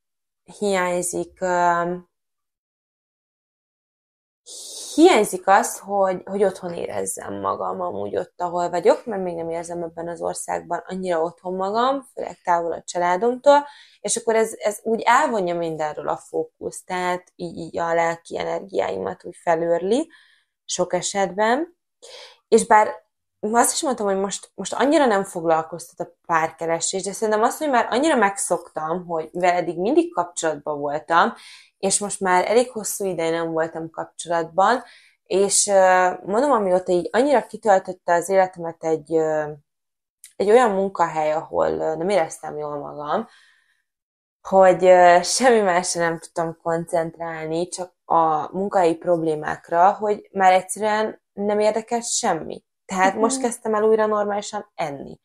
hiányzik az, hogy otthon érezzem magam amúgy ott, ahol vagyok, mert még nem érzem ebben az országban annyira otthon magam, főleg távol a családomtól, és akkor ez úgy elvonja mindenről a fókusz, tehát így a lelki energiáimat úgy felőrli sok esetben, és bár azt is mondtam, hogy most annyira nem foglalkoztat a párkeresés, de szerintem azt, hogy már annyira megszoktam, hogy mivel eddig mindig kapcsolatban voltam, és most már elég hosszú ideje nem voltam kapcsolatban, és mondom, amióta így annyira kitöltötte az életemet egy olyan munkahely, ahol nem éreztem jól magam, hogy semmi másra nem tudtam koncentrálni, csak a munkahelyi problémákra, hogy már egyszerűen nem érdekelt semmi. Tehát most kezdtem el újra normálisan enni.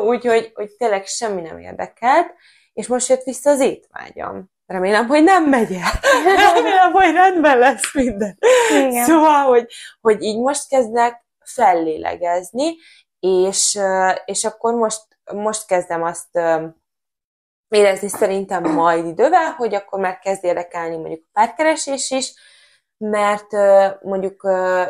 Úgyhogy tényleg semmi nem érdekelt, és most jött vissza az étvágyam. Remélem, hogy nem megy el. Remélem, hogy rendben lesz minden. Igen. Szóval, hogy így most kezdek fellélegezni, és akkor most kezdem azt érezni szerintem majd idővel, hogy akkor már kezd érdekelni mondjuk a párkeresés is, mert mondjuk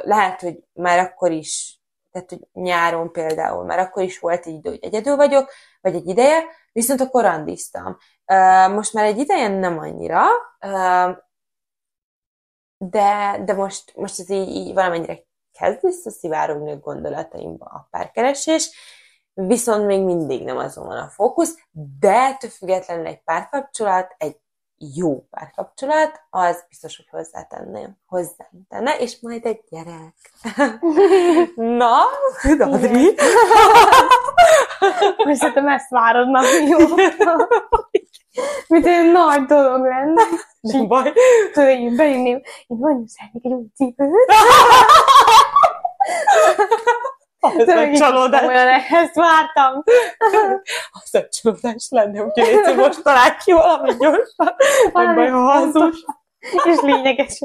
lehet, hogy már akkor is, tehát hogy nyáron például, már akkor is volt egy idő, hogy egyedül vagyok, vagy egy ideje, viszont akkor randiztam. Most már egy ideje nem annyira, de most ez így valamennyire kezd visszaszivárogni a gondolataimba a párkeresés, viszont még mindig nem azon van a fókusz, de ettől függetlenül egy párkapcsolat, egy jó párkapcsolat, az biztos, hogy hozzám tenne, és majd egy gyerek. Na, Adri? Most szerintem ezt várod, na, jó. Mint egy nagy dolog lenne. Nem baj. Tudod, én bejöném, én nagyon szeretnék egy új cipőt. Az a csalódás. Olyan ezt vártam. Az a csalódás lenne, úgyhogy most találj ki valamit gyorsan. Nem baj, ha hazudsz. És lényeges.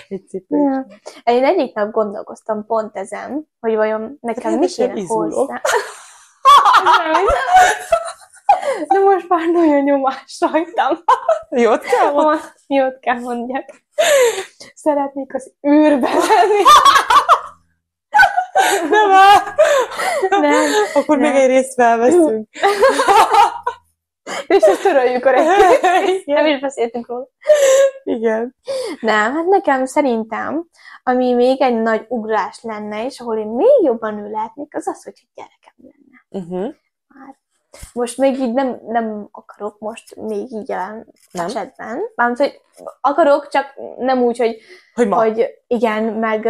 Egy cipő. Ja. Én egyik nap gondolkoztam pont ezen, hogy vajon nekem mi kéne hozzá. De most már nagyon nyomás rajtam. Jót kell mondjak. Szeretnék az űrbe lenni. Nem. Akkor még egy részt felveszünk. És ezt töröljük a részt. Nem is beszéltünk róla. Igen. Nem, hát nekem szerintem, ami még egy nagy ugrás lenne, és ahol én még jobban lehetnék, az az, hogy gyerekem lenne. Uh-huh. Már. Most még így nem akarok most még így jelen esetben. Mármint, hogy akarok, csak nem úgy, hogy igen, meg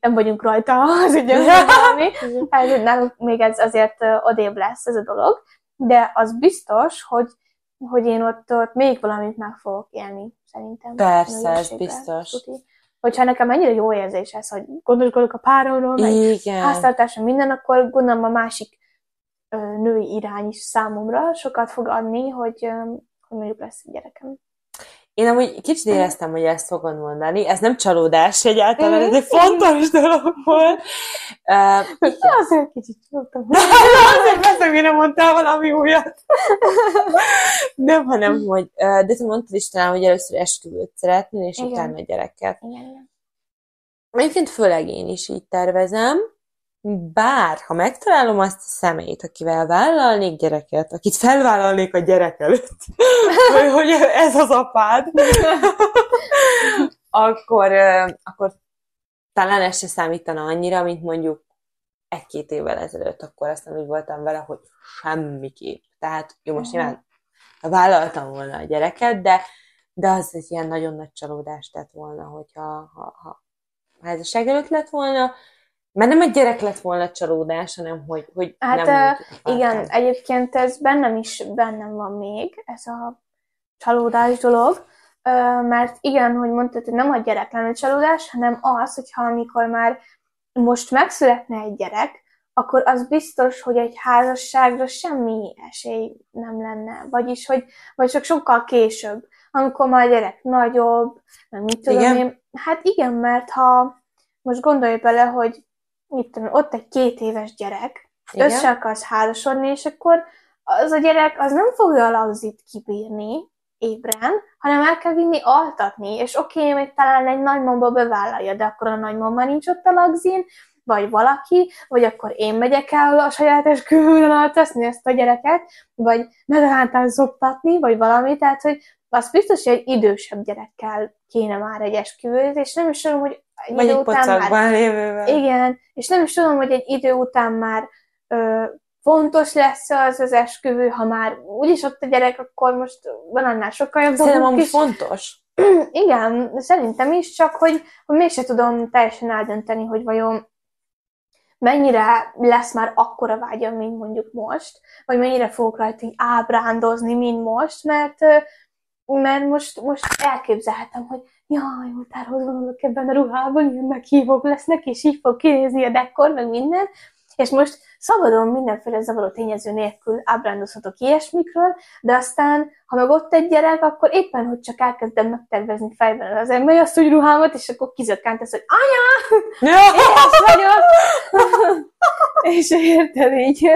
nem vagyunk rajta az ügyön, valami. Tehát nálunk még ez azért odébb lesz ez a dolog. De az biztos, hogy én ott még valamit meg fogok élni, szerintem. Persze, ez biztos. Hogyha nekem ennyire jó érzés ez, hogy gondoskodok a páromról, meg háztartásra minden, akkor gondolom a másik női irány is számomra sokat fog adni, hogy mondjuk lesz egy gyerekem. Én amúgy kicsit éreztem, hogy ezt fogod mondani. Ez nem csalódás egyáltalán, ez egy fontos dolog volt. Azért kicsit csalódtam. Azért veszem, én nem mondtál valami újat. Nem, hanem, hogy... De te mondtad is talán, hogy először esküvőt szeretnél, és utána gyereket. Igen. Egyébként főleg én is így tervezem, bár, ha megtalálom azt a személyt, akivel vállalnék gyereket, akit felvállalnék a gyerek előtt, hogy ez az apád, akkor talán ez se számítana annyira, mint mondjuk 1-2 évvel ezelőtt, akkor aztán úgy voltam vele, hogy semmiképp. Tehát jó, most nyilván vállaltam volna a gyereket, de az egy ilyen nagyon nagy csalódás tett volna, hogyha házasság előtt lett volna, mert nem a gyerek lett volna csalódás, hanem hogy hát, nem igen, egyébként ez bennem van még, ez a csalódás dolog, mert igen, hogy mondtad, hogy nem a gyerek lenne csalódás, hanem az, hogyha amikor már most megszületne egy gyerek, akkor az biztos, hogy egy házasságra semmi esély nem lenne. Vagyis, vagy csak sokkal később, amikor már a gyerek nagyobb, meg mit tudom én. Hát igen, mert ha most gondolj bele, hogy mit tudom, ott egy 2 éves gyerek, össze akarsz házasodni, és akkor az a gyerek az nem fogja a lagzit kibírni ébren, hanem el kell vinni altatni, és oké, még talán egy nagymama bevállalja, de akkor a nagymama nincs ott a lagzin, vagy valaki, vagy akkor én megyek el a saját esküvőn altatni ezt a gyereket, vagy megálltán szoptatni, vagy valami, tehát, hogy az biztos, hogy egy idősebb gyerekkel kéne már egy esküvőt, és nem is tudom, hogy egy idő után már... lévővel. Igen, és nem is tudom, hogy egy idő után már fontos lesz az esküvő, ha már úgyis ott a gyerek, akkor most van annál sokkal jobb dolgok is. Szerintem fontos. Igen, szerintem is, csak hogy mégse tudom teljesen eldönteni, hogy vajon mennyire lesz már akkora vágyam, mint mondjuk most, vagy mennyire fogok rajta így ábrándozni, mint most, mert most elképzelhetem, hogy jaj, utárhoz vonulok ebben a ruhában, ilyen meghívók lesznek, és így fog kinézni a dekkor, meg minden, és most szabadon mindenféle zavaró tényező nélkül ábrándozhatok ilyesmikről, de aztán, ha meg ott egy gyerek, akkor éppen, hogy csak elkezdem megtervezni fejben az ember azt úgy ruhámat, és akkor kizökkent ez, hogy anya! Éhes vagyok! És érted így.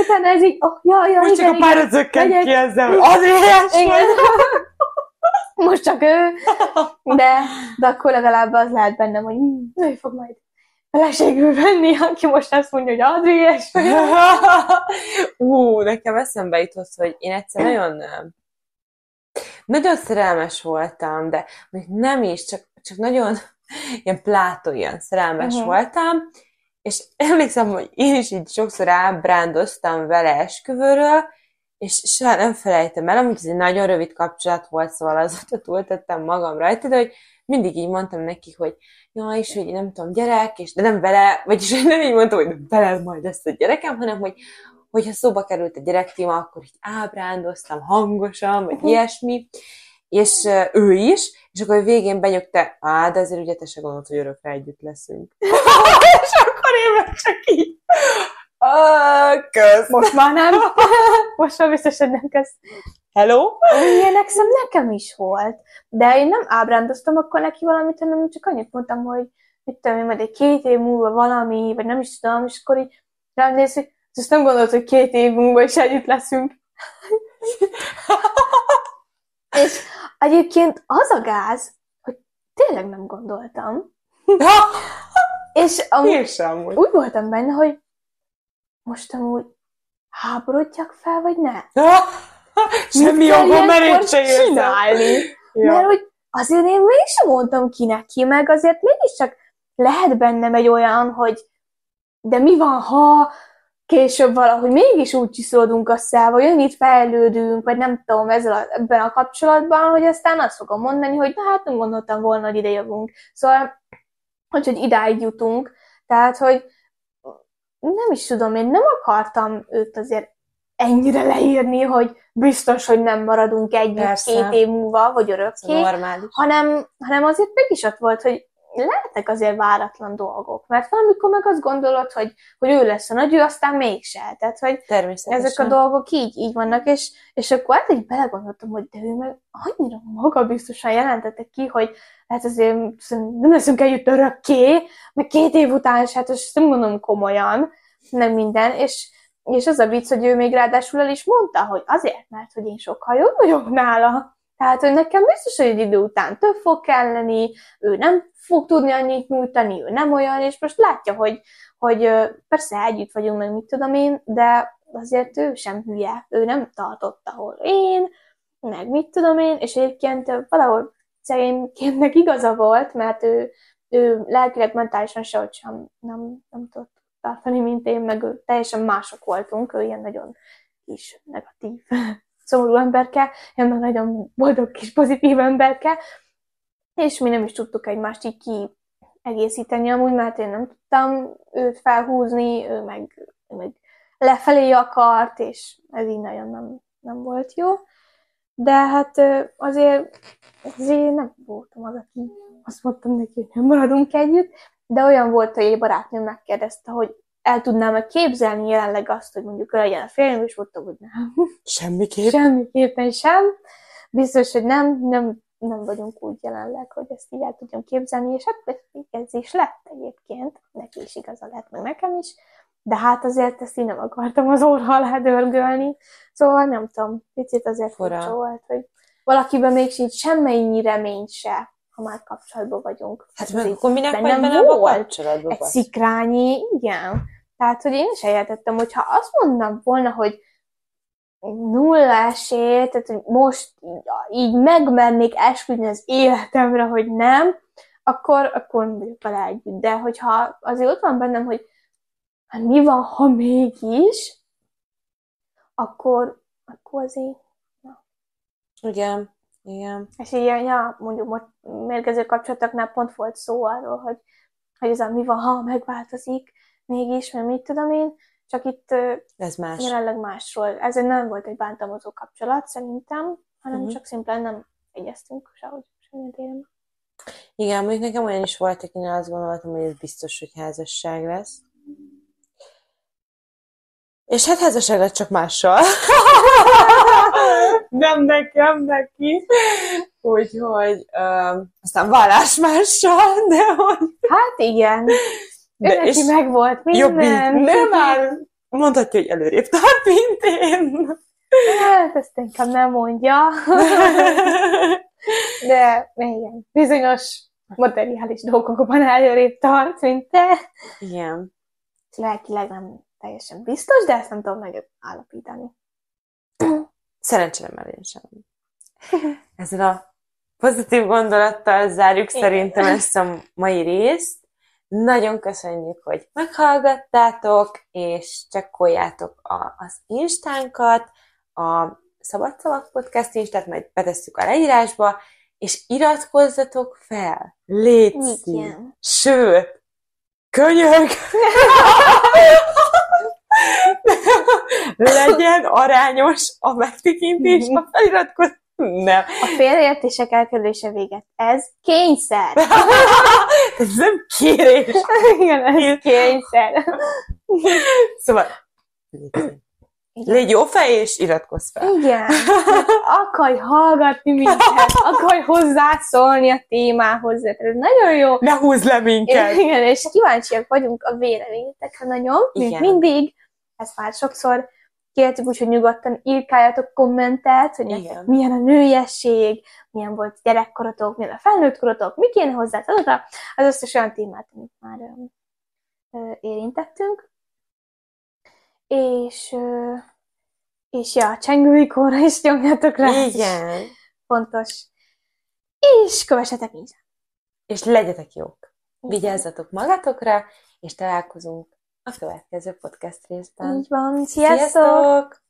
Utána ez így, jaj, most igen, csak a párat zökkent ki ezzel, az éhes vagyok! Most csak ő, de akkor legalább az lehet bennem, hogy ő fog majd feleségül venni, aki most azt mondja, hogy Adriás vagy. Nekem eszembe jutott, hogy én egyszer nagyon szerelmes voltam, de nem is, csak nagyon ilyen plátóian szerelmes voltam, és emlékszem, hogy én is így sokszor ábrándoztam vele esküvőről, és soha nem felejtem el, amúgy ez egy nagyon rövid kapcsolat volt, szóval azóta túltettem magam rajta, de hogy mindig így mondtam neki, hogy és hogy nem tudom, gyerek, de nem vele, vagyis hogy nem így mondtam, hogy vele majd lesz a gyerekem, hanem hogyha szóba került a gyerektéma, akkor így ábrándoztam hangosan, vagy ilyesmi, és ő is, és akkor végén benyögte, de azért ugye te se gondolod, hogy örökre együtt leszünk. És akkor én meg csak így, kösz. Most már nem. Most már biztos, hogy nem kösz. Hello? Ilyenek nekem is volt. De én nem ábrándoztam akkor neki valamit, hanem csak annyit mondtam, hogy mit tudom én, majd egy 2 év múlva valami, vagy nem is tudom, és akkor így rám néz, hogy azt nem gondolod, hogy 2 év múlva is együtt leszünk. És egyébként az a gáz, hogy tényleg nem gondoltam. És úgy voltam benne, hogy most amúgy háborodjak fel, vagy ne? Semmi jogom, mert én se csinálni. Mert hogy azért én mégsem mondtam ki neki, meg azért mégiscsak lehet bennem egy olyan, hogy de mi van, ha később valahogy mégis úgy csiszolódunk össze, vagy annyit fejlődünk, vagy nem tudom, ebben a kapcsolatban, hogy aztán azt fogom mondani, hogy na hát nem gondoltam volna, hogy ide jövünk. Szóval, hogy idáig jutunk. Tehát, hogy nem is tudom, én nem akartam őt azért ennyire leírni, hogy biztos, hogy nem maradunk együtt Persze. 2 év múlva, vagy örökké, Normális. hanem azért mégis ott volt, hogy lehetnek azért váratlan dolgok, mert valamikor meg azt gondolod, hogy ő lesz a nagy, ő aztán mégse. Tehát, hogy ezek a dolgok így vannak, és akkor hát így belegondoltam, hogy de ő meg annyira magabiztosan jelentette ki, hogy hát azért nem leszünk együtt örökké, meg 2 év után is, hát ezt nem gondolom komolyan, nem minden, és az a vicc, hogy ő még ráadásul el is mondta, hogy azért, mert hogy én sokkal jobb vagyok nála. Tehát, hogy nekem biztos, hogy egy idő után több fog kelleni, ő nem fog tudni annyit nyújtani, ő nem olyan, és most látja, hogy persze együtt vagyunk, meg mit tudom én, de azért ő sem hülye, ő nem tartott, ahol én, meg mit tudom én, és egyébként valahol szegénykémnek igaza volt, mert ő lelkileg, mentálisan sehogy sem nem tudott tartani, mint én, meg ő teljesen mások voltunk, ő ilyen nagyon kis negatív, szomorú emberke, én meg nagyon boldog kis pozitív emberke, és mi nem is tudtuk egymást így kiegészíteni amúgy, mert én nem tudtam őt felhúzni, ő meg lefelé akart, és ez így nagyon nem volt jó. De hát azért nem voltam az, aki azt mondtam neki, hogy nem maradunk együtt, de olyan volt, hogy egy barátnőm megkérdezte, hogy el tudnám-e képzelni jelenleg azt, hogy mondjuk legyen a férjem, és mondtam, hogy nem. Semmiképpen sem. Biztos, hogy nem vagyunk úgy jelenleg, hogy ezt így el tudjam képzelni, és hát ez is lett egyébként. Neki is igaza lett, meg nekem is. De hát azért ezt így nem akartam az orra alá dörgölni. Szóval nem tudom, picit azért furcsa volt, hogy valakiben még sincs semmennyi remény se, ha már kapcsolatban vagyunk. Hát meg akkor minek vagy benne a kapcsolatban? Egy szikrányi, igen. Tehát, hogy én sem értettem, hogyha azt mondnám volna, hogy 0 esély, tehát hogy most így megmernék esküdni az életemre, hogy nem, akkor vagyok vele együtt. De hogyha azért ott van bennem, hogy hát mi van, ha mégis, akkor azért... Ja. Igen. És így, mondjuk most mérgező kapcsolatoknál pont volt szó arról, hogy ez a mi van, ha megváltozik, mégis, mert mit tudom én, csak itt ez más. Jelenleg másról. Ez nem volt egy bántalmazó kapcsolat, szerintem, hanem csak szimplán nem egyeztünk sehogy semmilyen téren. Igen, mondjuk nekem olyan is volt, akinél azt gondoltam, hogy ez biztos, hogy házasság lesz. És hát házasság lett csak mással. Nem nekem, neki. Úgyhogy aztán vállás mással, de hogy... Hát igen. Neki meg volt minden. Nem már mondhatja, hogy előrébb tart, mint én. Hát ezt inkább nem mondja. De igen, bizonyos materiális dolgokban előrébb tart, mint te. Igen. Lelkileg nem teljesen biztos, de ezt nem tudom megállapítani. Szerencsére már én sem. Ezzel a pozitív gondolattal zárjuk szerintem ezt a mai részt. Nagyon köszönjük, hogy meghallgattátok, és csekkoljátok az instánkat, a Szabad Szavak Podcast instát, majd betesszük a leírásba, és iratkozzatok fel, létszik, sőt, könyörg, legyen arányos a megtekintés, a feliratkozás. Nem. A félreértések elkerülése véget. Ez kényszer. Ez nem kérés. Igen, ez kényszer. Szóval, légy jó fej, és iratkozz fel. Igen. Akarj hallgatni minket, akarj hozzászólni a témához. Ez nagyon jó. Ne húzz le minket. Igen, és kíváncsiak vagyunk a véleményetekre nagyon. Még mindig. Ezt már sokszor kértük, úgyhogy nyugodtan írkáljatok kommentet, hogy nektek milyen a nőiesség, milyen volt gyerekkorotok, milyen a felnőtt korotok, mi kéne hozzá, az összes olyan témát, amit már érintettünk. És a csengőikorra is nyomjatok rá. Igen. Fontos. és kövessetek minket. És legyetek jók. Vigyázzatok magatokra, és találkozunk a következő podcast részben. Így van. Sziasztok! Sziasztok!